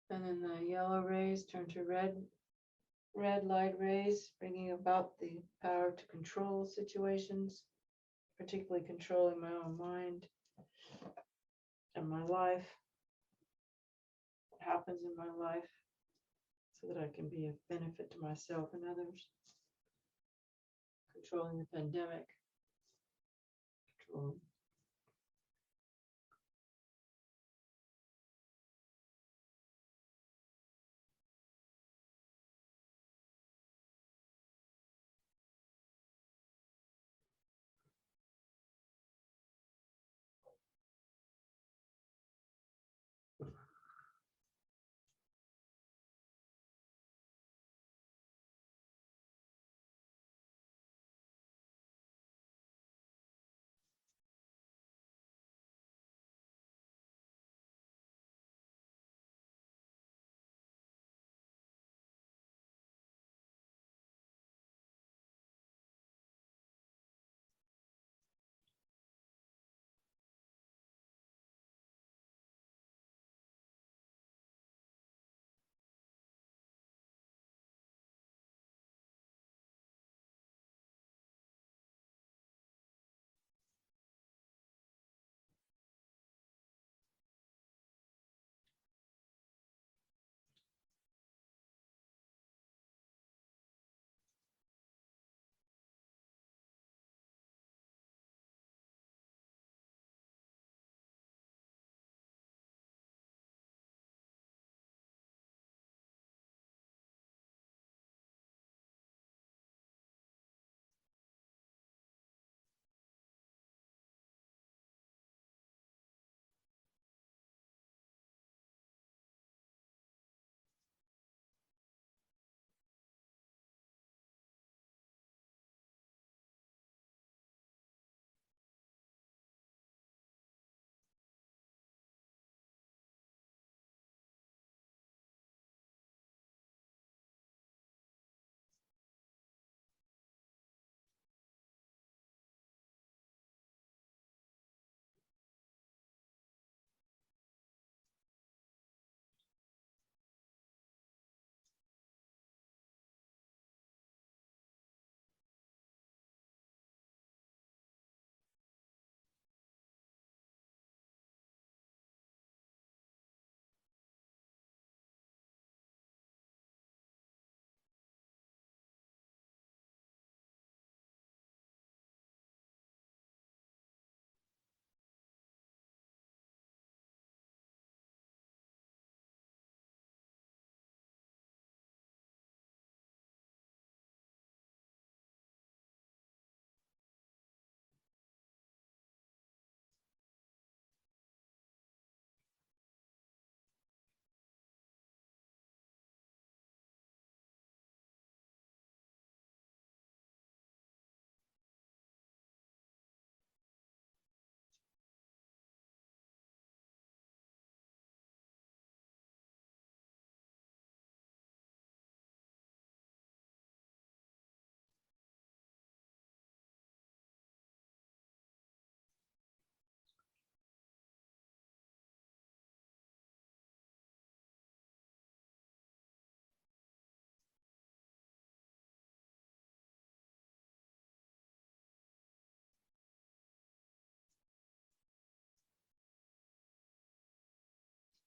And then the yellow rays turn to red light rays, bringing about the power to control situations, particularly controlling my own mind and my life, what happens in my life, so that I can be of benefit to myself and others. Controlling the pandemic, controlling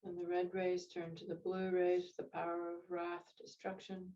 And the red rays turn to the blue rays, the power of wrath, destruction.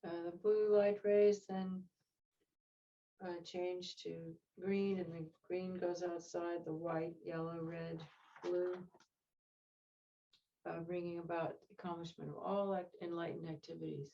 The blue light rays then change to green, and the green goes outside, the white, yellow, red, blue, bringing about the accomplishment of all enlightened activities.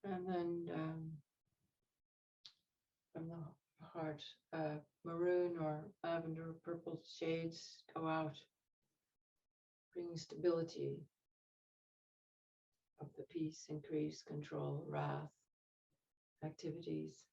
And then from the heart, maroon or lavender or purple shades go out, bringing stability of the peace, increase, control, wrath, activities.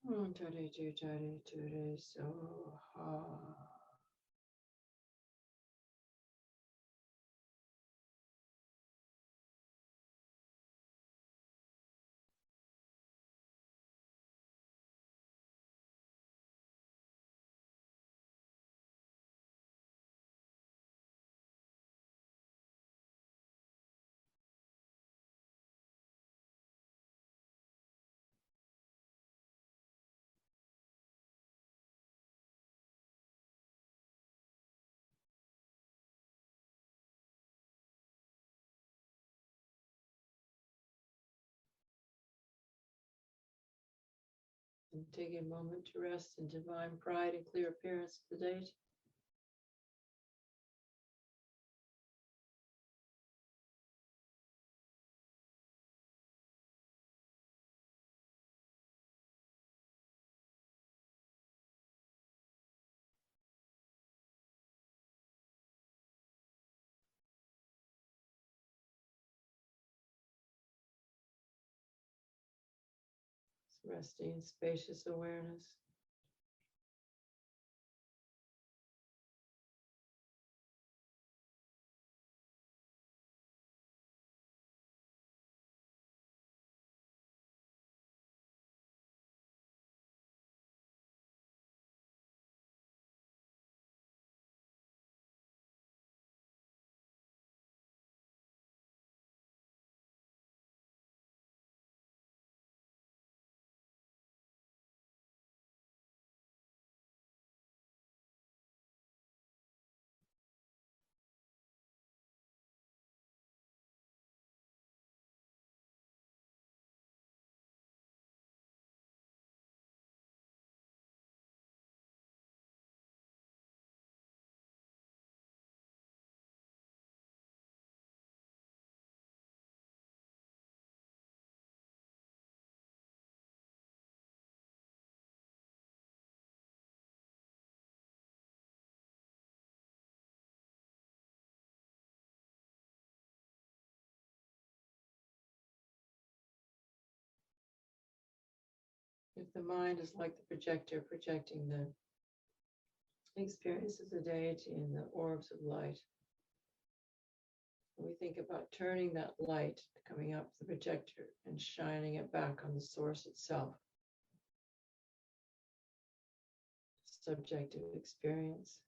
Tare, tare, tare, tare, so ha. And take a moment to rest in divine pride and clear appearance of the date. Resting in spacious awareness. If the mind is like the projector projecting the experience of the deity in the orbs of light, we think about turning that light coming up the projector and shining it back on the source itself. Subjective experience.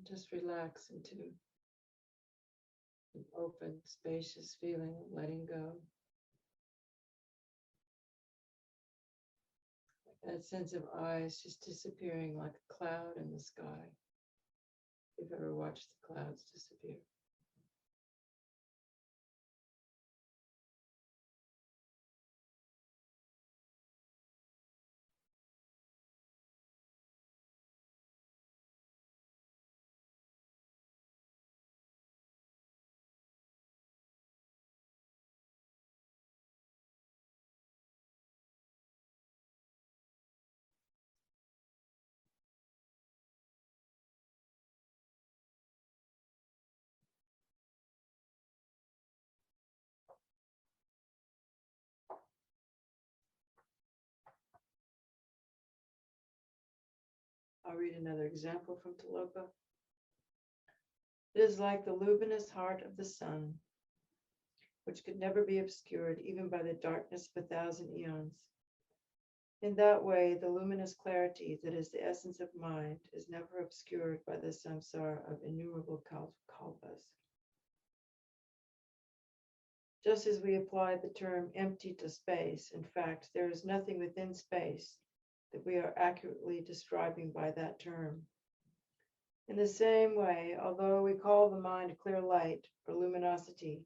Just relax into an open, spacious feeling of letting go. That sense of eyes just disappearing like a cloud in the sky. If you've ever watched the clouds disappear. I'll read another example from Tilopa. It is like the luminous heart of the sun, which could never be obscured even by the darkness of 1,000 eons. In that way, the luminous clarity that is the essence of mind is never obscured by the samsara of innumerable kalpas. Just as we apply the term empty to space, in fact, there is nothing within space that we are accurately describing by that term. In the same way, although we call the mind clear light or luminosity,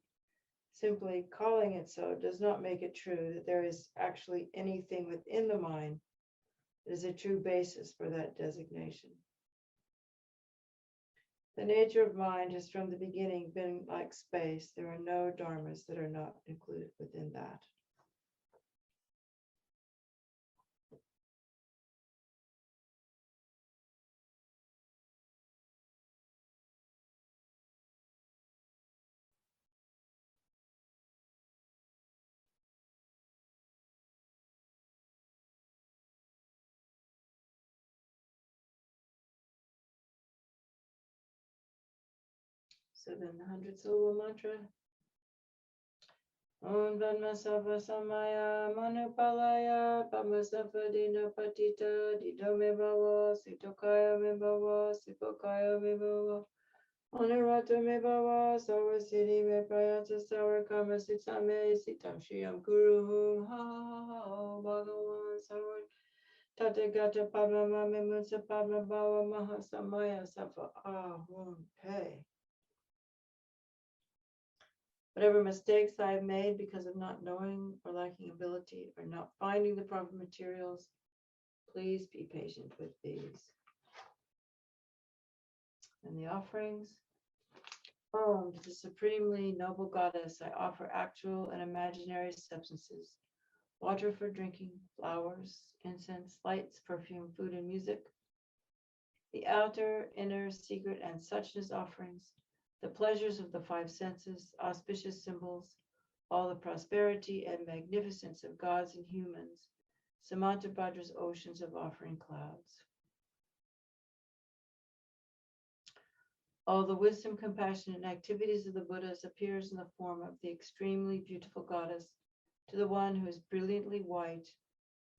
simply calling it so does not make it true that there is actually anything within the mind that is a true basis for that designation. The nature of mind has from the beginning been like space. There are no dharmas that are not included within that. So then the 100 syllable mantra. Om Dhamma Sava Samaya Manupalaya Pamasafa Dina Patita Didome Bhava Sitokaya Me Bhava Sipokaya Me Bhava Anurata Me Bhava Sawa Siddhi Me Prayata Sawa Karma Sitame Sitam Shriyam Guru Ha Ha Ha Bhagavan Sawa Tathagata Padma Me Mutsa Padma Bhava Mahasamaya Safa Ahum Pe. Whatever mistakes I have made because of not knowing or lacking ability or not finding the proper materials, please be patient with these. And the offerings. Oh, to the supremely noble goddess, I offer actual and imaginary substances, water for drinking, flowers, incense, lights, perfume, food, and music, the outer, inner, secret, and suchness offerings, the pleasures of the five senses, auspicious symbols, all the prosperity and magnificence of gods and humans, Samantabhadra's oceans of offering clouds. All the wisdom, compassion, and activities of the Buddhas appears in the form of the extremely beautiful goddess to the one who is brilliantly white,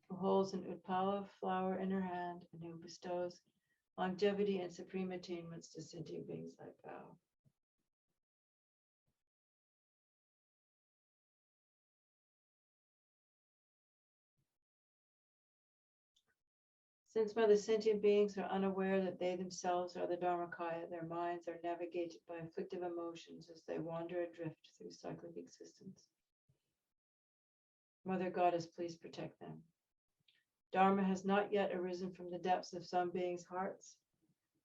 who holds an utpala flower in her hand, and who bestows longevity and supreme attainments to sentient beings like thou. Since the sentient beings are unaware that they themselves are the Dharmakaya, their minds are navigated by afflictive emotions as they wander adrift through cyclic existence. Mother Goddess, please protect them. Dharma has not yet arisen from the depths of some beings' hearts.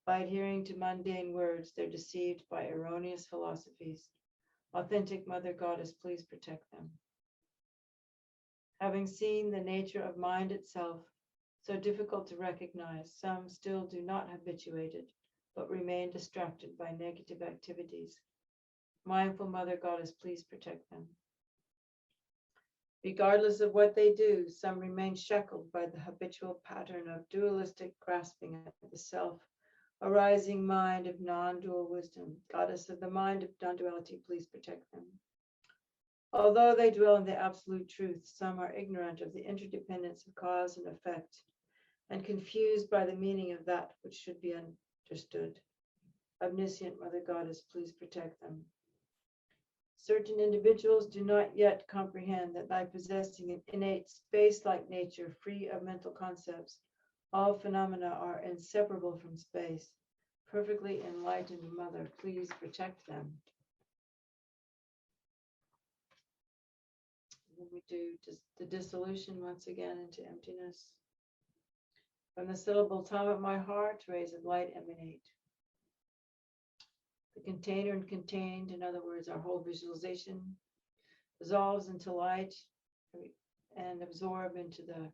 By adhering to mundane words, they're deceived by erroneous philosophies. Authentic Mother Goddess, please protect them. Having seen the nature of mind itself, so difficult to recognize, some still do not habituate it, but remain distracted by negative activities. Mindful Mother Goddess, please protect them. Regardless of what they do, some remain shackled by the habitual pattern of dualistic grasping at the self, arising mind of non-dual wisdom. Goddess of the mind of non-duality, please protect them. Although they dwell in the absolute truth, some are ignorant of the interdependence of cause and effect, and confused by the meaning of that which should be understood. Omniscient Mother Goddess, please protect them. Certain individuals do not yet comprehend that by possessing an innate space-like nature free of mental concepts, all phenomena are inseparable from space. Perfectly enlightened Mother, please protect them. And then we do just the dissolution once again into emptiness. From the syllable time of my heart, rays of light emanate. The container and contained, in other words, our whole visualization, dissolves into light and absorb into the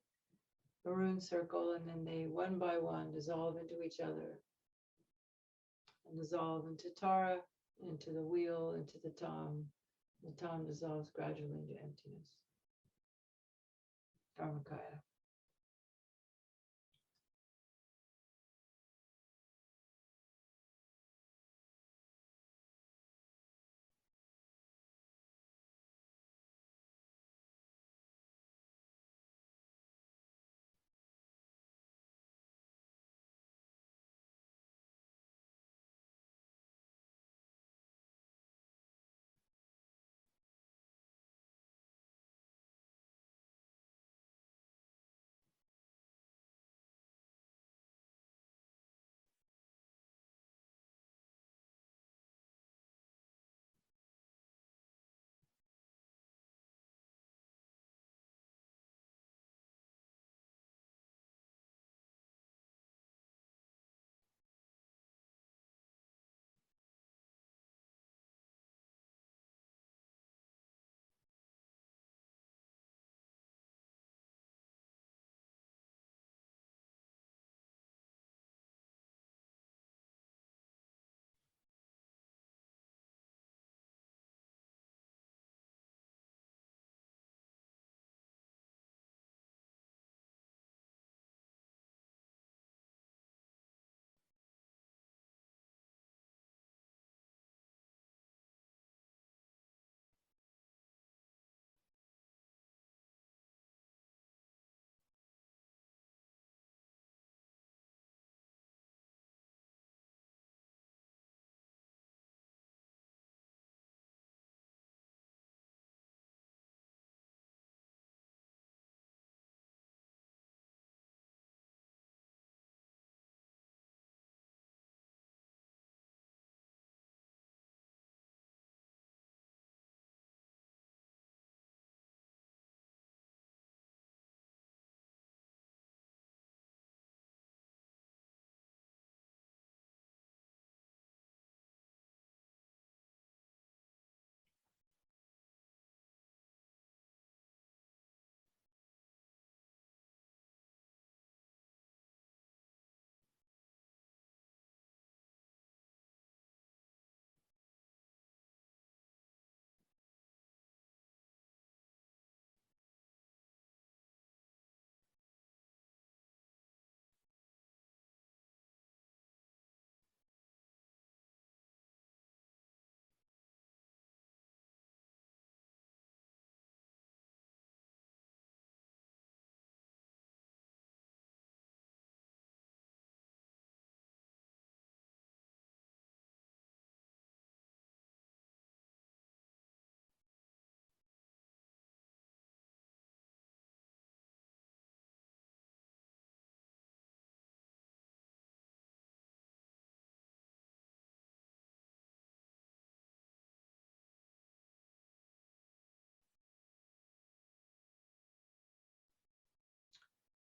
maroon circle, and then they one by one dissolve into each other and dissolve into Tara, into the wheel, into the tom. The tom dissolves gradually into emptiness. Dharmakaya.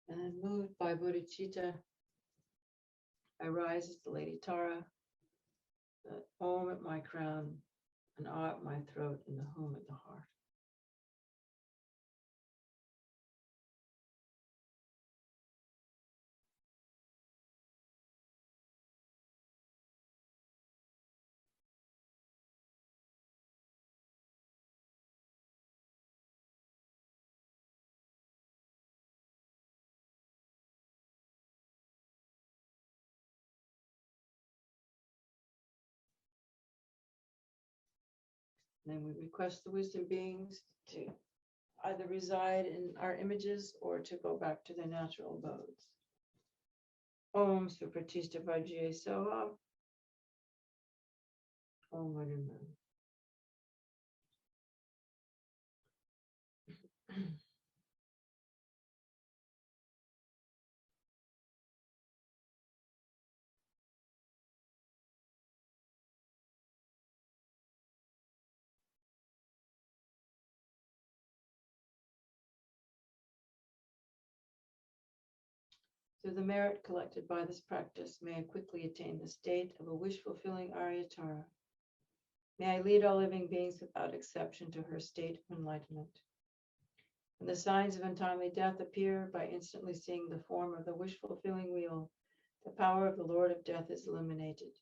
And then moved by bodhicitta, I rise as the Lady Tara, the Om at my crown, and Ah at my throat, and the Hum at the heart. And then we request the wisdom beings to either reside in our images or to go back to their natural abodes. Om Supratista Vajraye Soha. Om Madhurman. Through the merit collected by this practice, may I quickly attain the state of a wish-fulfilling Aryatara. May I lead all living beings without exception to her state of enlightenment. When the signs of untimely death appear, by instantly seeing the form of the wish-fulfilling wheel, the power of the Lord of Death is eliminated.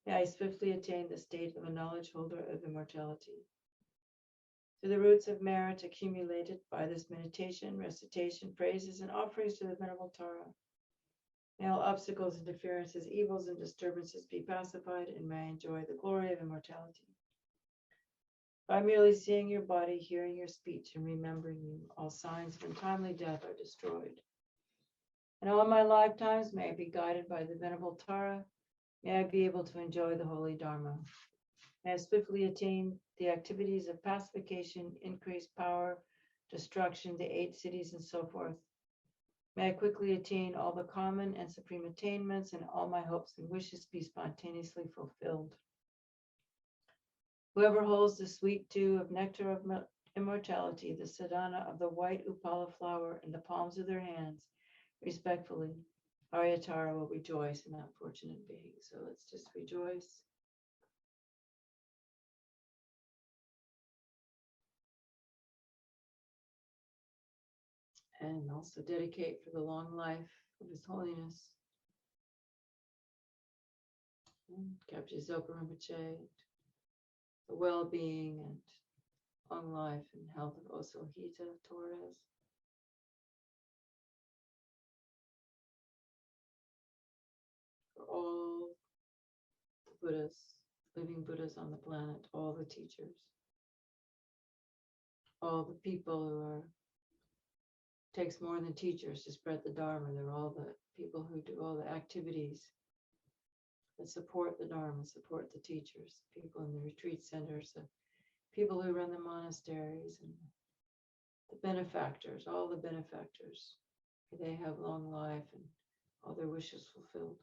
May I swiftly attain the state of a knowledge holder of immortality. Through the roots of merit accumulated by this meditation, recitation, praises, and offerings to the Venerable Tara, may all obstacles, interferences, evils, and disturbances be pacified, and may I enjoy the glory of immortality. By merely seeing your body, hearing your speech, and remembering you, all signs of untimely death are destroyed. In all my lifetimes, may I be guided by the Venerable Tara. May I be able to enjoy the holy Dharma. May I swiftly attain the activities of pacification, increased power, destruction, the 8 cities, and so forth. May I quickly attain all the common and supreme attainments, and all my hopes and wishes be spontaneously fulfilled. Whoever holds the sweet dew of nectar of immortality, the sadhana of the white upala flower, in the palms of their hands, respectfully, Aryatara will rejoice in that fortunate being. So let's just rejoice. And also dedicate for the long life of His Holiness, Kapji Zoka Rinpoche, the well-being and long life and health of Osohita Torres. For all the Buddhas, living Buddhas on the planet, all the teachers, all the people who are, takes more than teachers to spread the Dharma. They're all the people who do all the activities that support the Dharma, support the teachers, people in the retreat centers, the people who run the monasteries, and the benefactors, all the benefactors. They have long life and all their wishes fulfilled.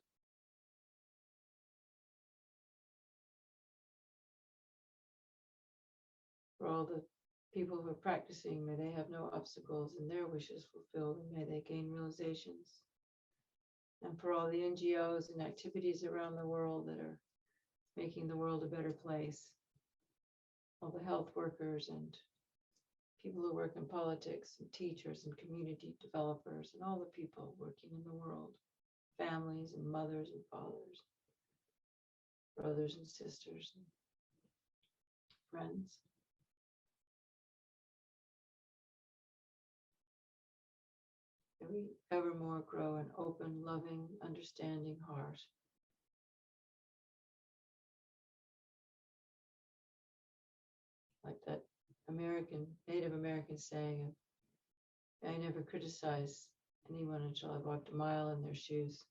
For all the people who are practicing, may they have no obstacles and their wishes fulfilled, and may they gain realizations. And for all the NGOs and activities around the world that are making the world a better place, all the health workers and people who work in politics and teachers and community developers and all the people working in the world, families and mothers and fathers, brothers and sisters and friends. May we evermore grow an open, loving, understanding heart. Like that Native American saying, I never criticize anyone until I've walked a mile in their shoes.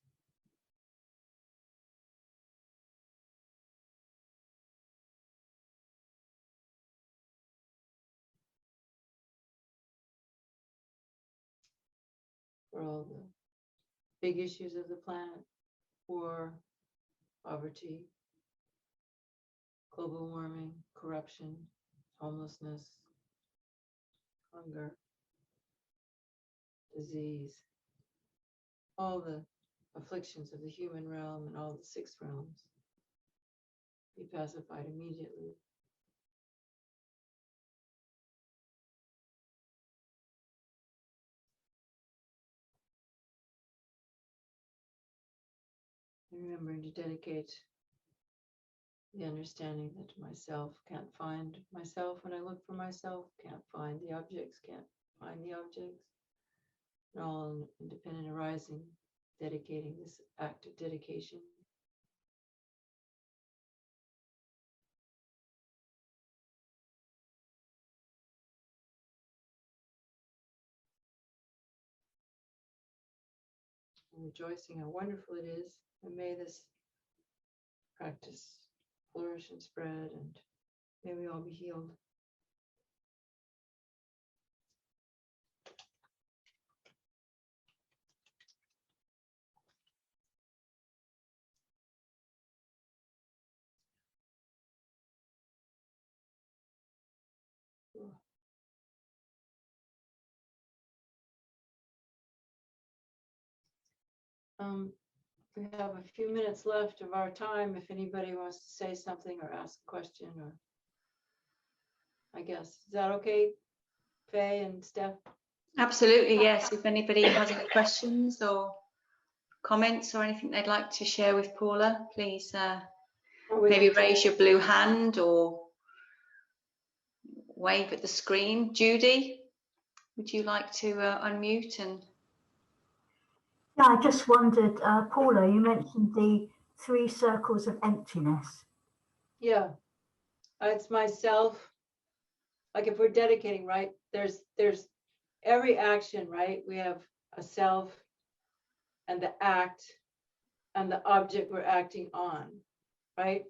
For all the big issues of the planet, war, poverty, global warming, corruption, homelessness, hunger, disease, all the afflictions of the human realm and all the six realms be pacified immediately. And remembering to dedicate the understanding that myself can't find myself when I look for myself, can't find the objects, can't find the objects. And all independent arising, dedicating this act of dedication. And rejoicing how wonderful it is. And may this practice flourish and spread, and may we all be healed. We have a few minutes left of our time. If anybody wants to say something or ask a question, or I guess, is that okay, Faye and Steph? Absolutely, yes. If anybody has any questions or comments or anything they'd like to share with Paula, please maybe raise your blue hand or wave at the screen. Judy, would you like to unmute? And yeah, I just wondered, Paula, you mentioned the 3 circles of emptiness. Yeah, it's myself. Like if we're dedicating, right? There's every action, right? We have a self and the act and the object we're acting on, right?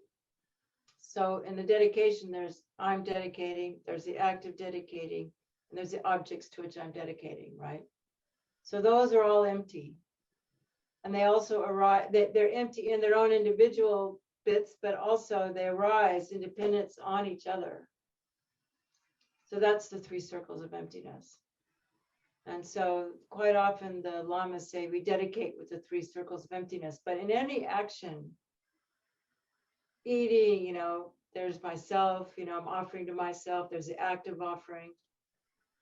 So in the dedication, there's I'm dedicating, there's the act of dedicating, and there's the objects to which I'm dedicating, right? So those are all empty. And they also arise, they're empty in their own individual bits, but also they arise independence on each other. So that's the 3 circles of emptiness. And so quite often the lamas say we dedicate with the 3 circles of emptiness, but in any action, eating, there's myself, I'm offering to myself, there's the act of offering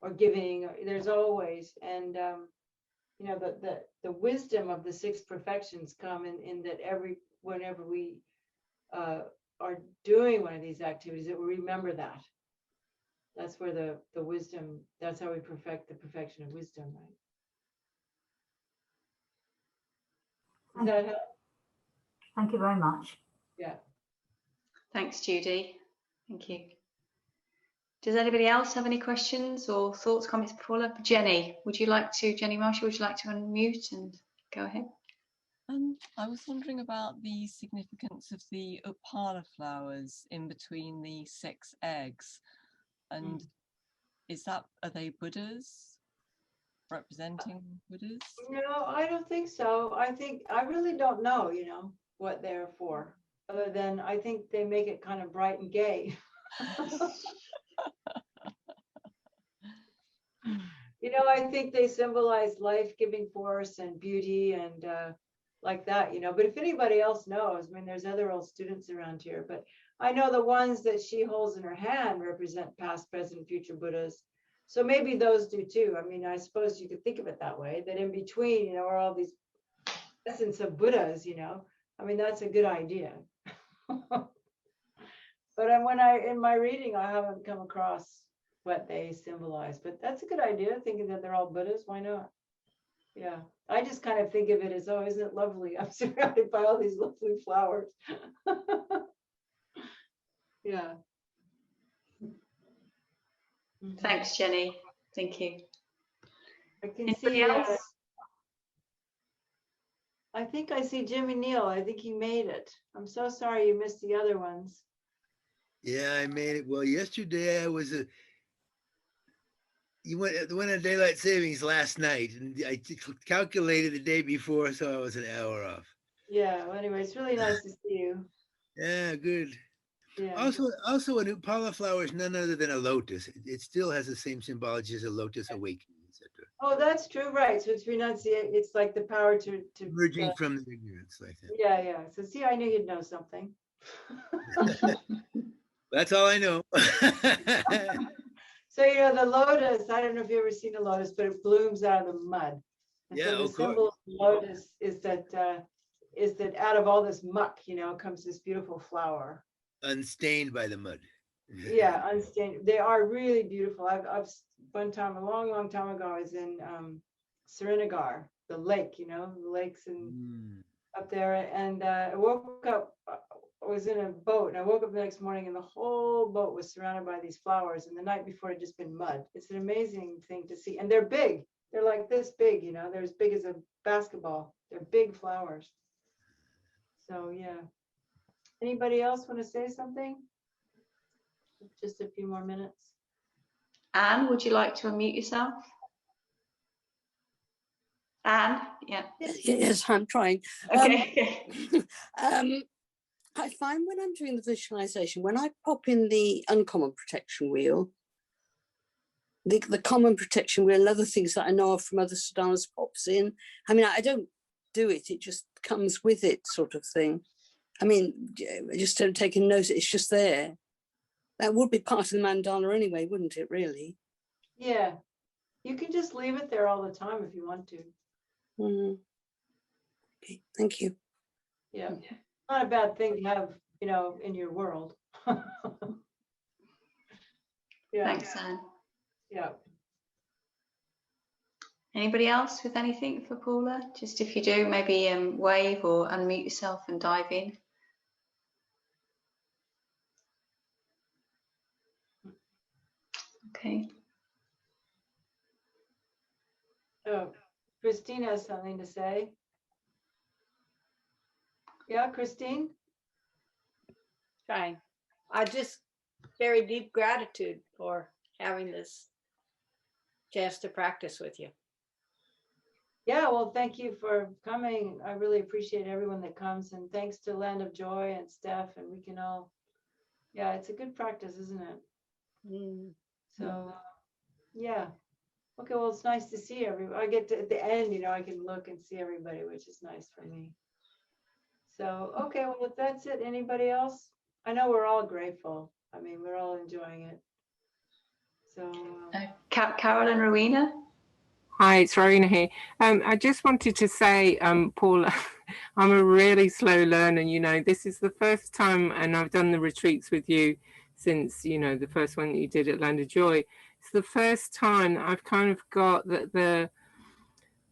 or giving, there's always, and the wisdom of the 6 perfections come in that whenever we are doing one of these activities, that we remember that. That's where the wisdom, that's how we perfect the perfection of wisdom, right? Does that help? Thank you very much. Yeah. thanks, Judy. Thank you. Does anybody else have any questions or thoughts, comments, Paula? Jenny, Jenny Marshall, would you like to unmute and go ahead? I was wondering about the significance of the upala flowers in between the 6 eggs. And are they Buddhas? Representing Buddhas? No, I don't think so. I really don't know, what they're for, other than I think they make it kind of bright and gay. I think they symbolize life-giving force and beauty and like that, but if anybody else knows, there's other old students around here, but I know the ones that she holds in her hand represent past, present, future Buddhas. So maybe those do too. I suppose you could think of it that way, that in between, are all these essence of Buddhas, that's a good idea. But in my reading, I haven't come across what they symbolize, but that's a good idea, thinking that they're all Buddhas. Why not? Yeah, I just kind of think of it as, oh, isn't it lovely? I'm surrounded by all these lovely flowers. Yeah. Thanks, Jenny. Thank you. I can Anybody see. else? I think I see Jimmy Neal. I think he made it. I'm so sorry you missed the other ones. Yeah, I made it. Well, yesterday you went on daylight savings last night, and I calculated the day before, so I was an hour off. Yeah. Well, anyway, it's really nice to see you. Yeah, good. Yeah. Also, a upala flower is none other than a lotus. It still has the same symbology as a lotus awakening, etc. Oh, that's true, right. So it's renunciate. It's like the power to Emerging from the ignorance, like that. yeah, yeah. So see, I knew you'd know something. That's all I know. So, the lotus, I don't know if you've ever seen a lotus, but it blooms out of the mud. And Yeah, so the of course. symbol of the lotus is that out of all this muck, comes this beautiful flower. Unstained by the mud. Yeah, unstained. They are really beautiful. I've one time, a long, long time ago, I was in Srinagar, the lake, the lakes in Mm. up there, and I woke up. I was in a boat, and I woke up the next morning, and the whole boat was surrounded by these flowers. And the night before, it had just been mud. It's an amazing thing to see, and they're big. They're like this big, they're as big as a basketball. They're big flowers. So yeah. Anybody else want to say something? Just a few more minutes. Anne, would you like to unmute yourself? Anne, yeah. Yes, I'm trying. Okay. I find when I'm doing the visualization, when I pop in the uncommon protection wheel, the common protection wheel and other things that I know of from other sadhanas pops in. I mean, I don't do it, it just comes with it, sort of thing. I mean, I just don't take a notice, it's just there. That would be part of the mandala anyway, wouldn't it, really? Yeah. You can just leave it there all the time if you want to. Okay, thank you. Yeah. Not a bad thing to have, in your world. Yeah. Thanks, Anne. Yeah. Anybody else with anything for Paula? Just if you do, maybe wave or unmute yourself and dive in. Okay. Oh, Christine has something to say. Yeah, Christine? Trying. I just very deep gratitude for having this chance to practice with you. Yeah, well, thank you for coming. I really appreciate everyone that comes, and thanks to Land of Joy and Steph, and we can all, yeah, it's a good practice, isn't it? So, yeah. Okay, well, it's nice to see everyone. I get to, at the end, I can look and see everybody, which is nice for me. So, okay, well, if that's it, anybody else? I know we're all grateful. I mean, we're all enjoying it. So, Carol and Rowena? Hi, it's Rowena here. I just wanted to say, Paula, I'm a really slow learner. This is the first time, and I've done the retreats with you since, the first one that you did at Land of Joy. It's the first time I've kind of got that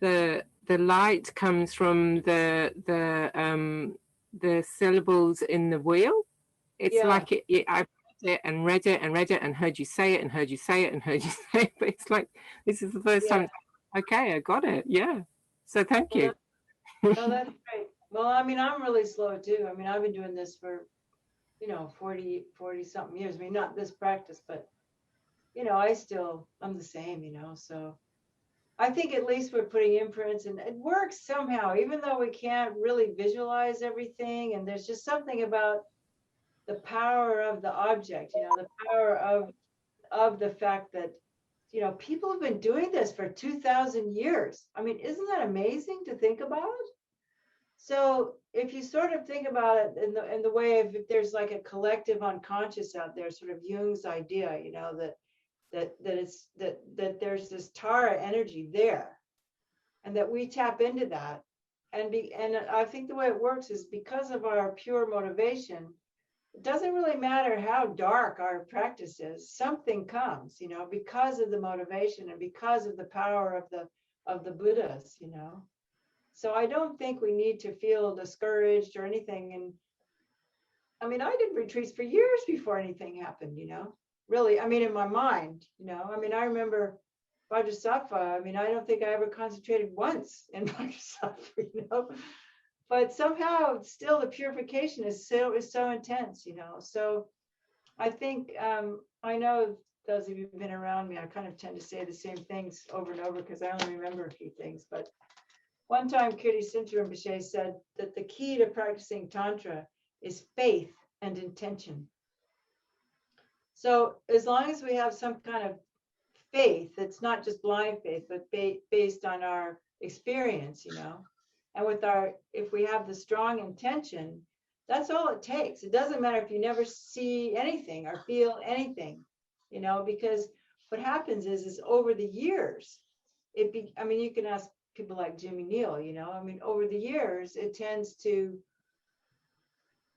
the light comes from the syllables in the wheel. It's like I read it and heard you say it and heard you say it and heard you say it, but it's like this is the first time. Okay, I got it. Yeah. So thank you. Oh, that's great. Well, I mean, I'm really slow too. I mean, I've been doing this for 40 something years. I mean, not this practice, but I'm the same, so I think at least we're putting imprints, and it works somehow, even though we can't really visualize everything. And there's just something about the power of the object, the power of the fact that, people have been doing this for 2,000 years. I mean, isn't that amazing to think about? So if you sort of think about it in the way of, if there's like a collective unconscious out there, sort of Jung's idea, that there's this Tara energy there, and that we tap into that, and I think the way it works is because of our pure motivation. It doesn't really matter how dark our practice is, something comes, because of the motivation and because of the power of the Buddhas, So I don't think we need to feel discouraged or anything. And I mean, I did retreats for years before anything happened, really. I mean, in my mind, I mean, I remember Vajrasattva. I mean, I don't think I ever concentrated once in Vajrasattva, but somehow still the purification is so intense, So I think, I know those of you who've been around me, I kind of tend to say the same things over and over because I only remember a few things. But one time, Kirti Sintra Rinpoche said that the key to practicing Tantra is faith and intention. So as long as we have some kind of faith. It's not just blind faith, but based on our experience, you know. And with our, if we have the strong intention, that's all it takes. It doesn't matter if you never see anything or feel anything, you know, because what happens is over the years, I mean, you can ask people like Jimmy Neal, you know, I mean, over the years, it tends to,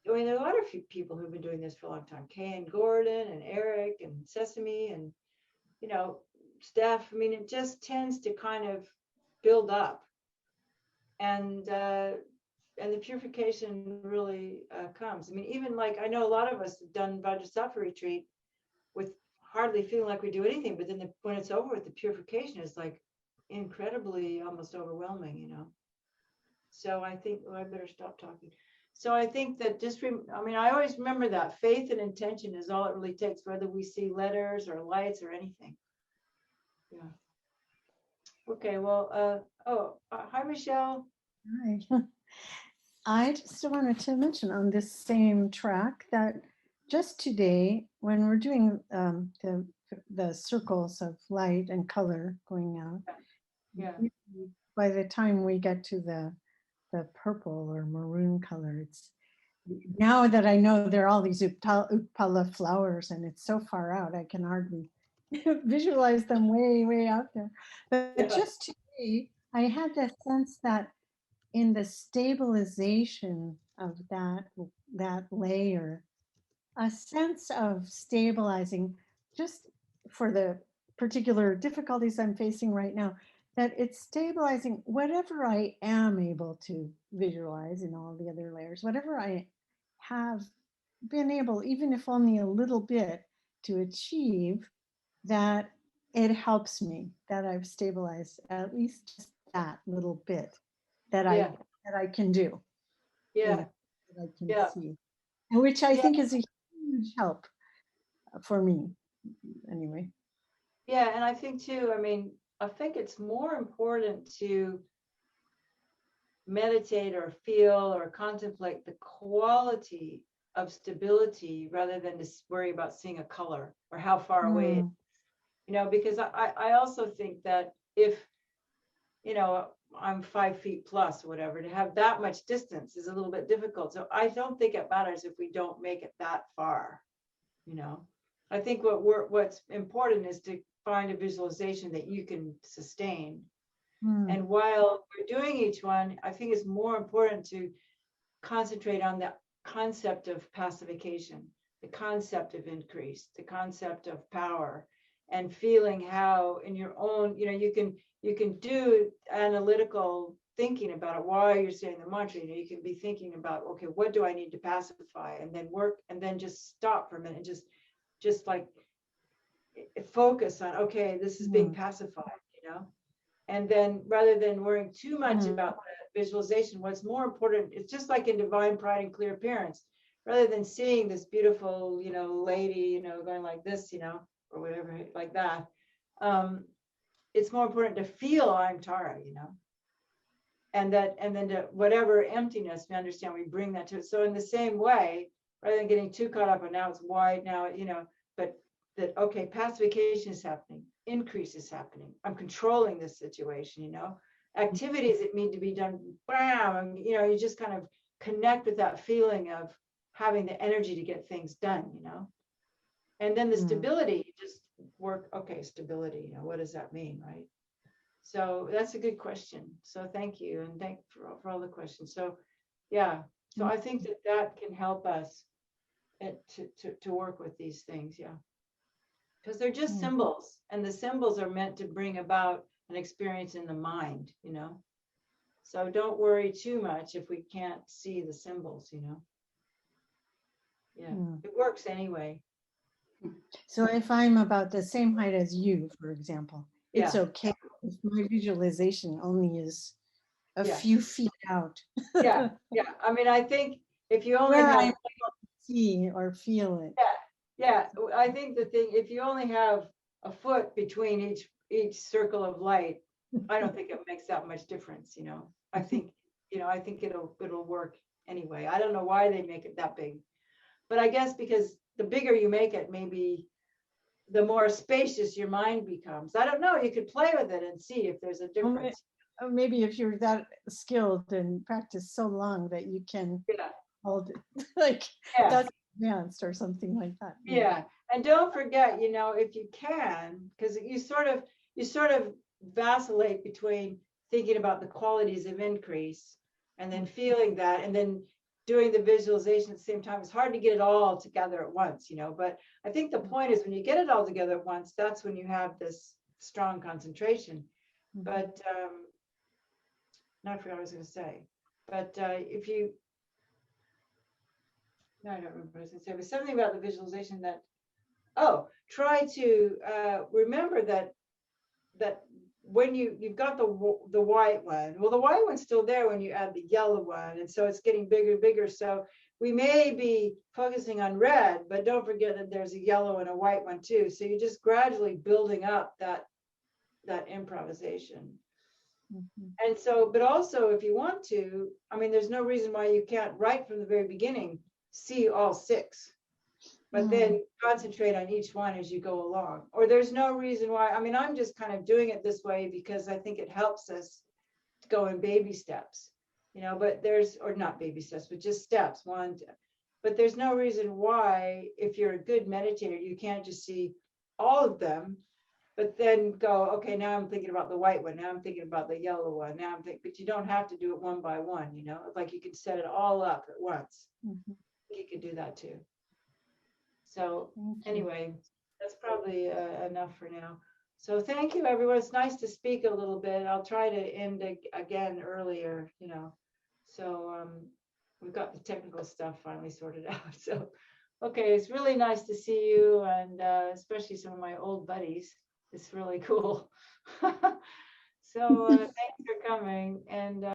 I mean, there are a lot of people who've been doing this for a long time. Kay and Gordon and Eric and Sesame and, you know, Steph. I mean, it just tends to kind of build up. And the purification really comes. I mean, even like, I know a lot of us have done Vajrasattva retreat with hardly feeling like we do anything, but then when it's over with, the purification is like incredibly, almost overwhelming, you know. So I think, I better stop talking. So I think that I mean, I always remember that faith and intention is all it really takes, whether we see letters or lights or anything. Yeah. Okay, well, hi, Michelle. Hi. I just wanted to mention on this same track that just today, when we're doing the circles of light and color going out, Yeah. by the time we get to the purple or maroon color, it's now that I know there are all these Upala flowers and it's so far out, I can hardly visualize them way out there. But just today, I had the sense that in the stabilization of that layer, a sense of stabilizing just for the particular difficulties I'm facing right now, that it's stabilizing whatever I am able to visualize in all the other layers, whatever I have been able, even if only a little bit, to achieve, that it helps me, that I've stabilized at least just that little bit that I can do. Yeah. That I can see. And which I think is a huge help for me anyway. Yeah, and I think too, I mean, I think it's more important to meditate or feel or contemplate the quality of stability rather than to worry about seeing a color or how far away it is. You know, because I also think that if, you know, I'm 5 feet plus, whatever, to have that much distance is a little bit difficult. So I don't think it matters if we don't make it that far, you know. I think what's important is to find a visualization that you can sustain. And while we're doing each one, I think it's more important to concentrate on the concept of pacification, the concept of increase, the concept of power, and feeling how in your own, you know, you can do analytical thinking about it while you're saying the mantra. You know, you can be thinking about, okay, what do I need to pacify, and then work, and then just stop for a minute and just like focus on, okay, this is being pacified, you know. And then rather than worrying too much about the visualization, what's more important, it's just like in Divine Pride and Clear Appearance, rather than seeing this beautiful, you know, lady, you know, going like this, you know, or whatever, like that. It's more important to feel I'm Tara, you know, and then to whatever emptiness we understand, we bring that to it. So in the same way, rather than getting too caught up on now it's white, now, you know, but that, okay, pacification is happening, increase is happening. I'm controlling this situation, you know, activities that need to be done, bam, you know, you just kind of connect with that feeling of having the energy to get things done, you know. And then the stability, you just work, okay, stability, you know, what does that mean, right? So that's a good question. So thank you, and thank for all the questions. So yeah, so I think that can help us to work with these things, yeah. Because they're just symbols, and the symbols are meant to bring about an experience in the mind, you know. So don't worry too much if we can't see the symbols, you know. Yeah, it works anyway. So if I'm about the same height as you, for example, it's okay if my visualization only is a few feet out. Yeah. I mean, I think if you only where have, I'm able to see or feel it. Yeah. I think the thing, if you only have a foot between each circle of light, I don't think it makes that much difference, you know. I think, you know, I think it'll work anyway. I don't know why they make it that big, but I guess because the bigger you make it, maybe the more spacious your mind becomes. I don't know, you could play with it and see if there's a Well, difference. maybe if you're that skilled and practice so long that you can Yeah. hold it, like Yeah. that's advanced or something like that. Yeah, and don't forget, you know, if you can, because you sort of vacillate between thinking about the qualities of increase and then feeling that and then doing the visualization at the same time. It's hard to get it all together at once, you know, but I think the point is when you get it all together at once, that's when you have this strong concentration. But no, I forgot what I was going to say. But if you, no, I don't remember what I was going to say, but something about the visualization that, try to remember that when you've got the white one, well, the white one's still there when you add the yellow one, and so it's getting bigger and bigger. So we may be focusing on red, but don't forget that there's a yellow and a white one too. So you're just gradually building up that improvisation. And so, but also if you want to, I mean, there's no reason why you can't right from the very beginning see all 6. But then concentrate on each one as you go along. Or there's no reason why, I mean, I'm just kind of doing it this way because I think it helps us go in baby steps, you know, but or not baby steps, but just steps, but there's no reason why, if you're a good meditator, you can't just see all of them, but then go, okay, now I'm thinking about the white one, now I'm thinking about the yellow one, now I'm thinking, but you don't have to do it one by one, you know, like you can set it all up at once. You could do that too. So anyway, that's probably enough for now. So thank you, everyone. It's nice to speak a little bit. I'll try to end again earlier, you know. So we've got the technical stuff finally sorted out. So, okay, it's really nice to see you, and especially some of my old buddies. It's really cool. So thanks for coming. And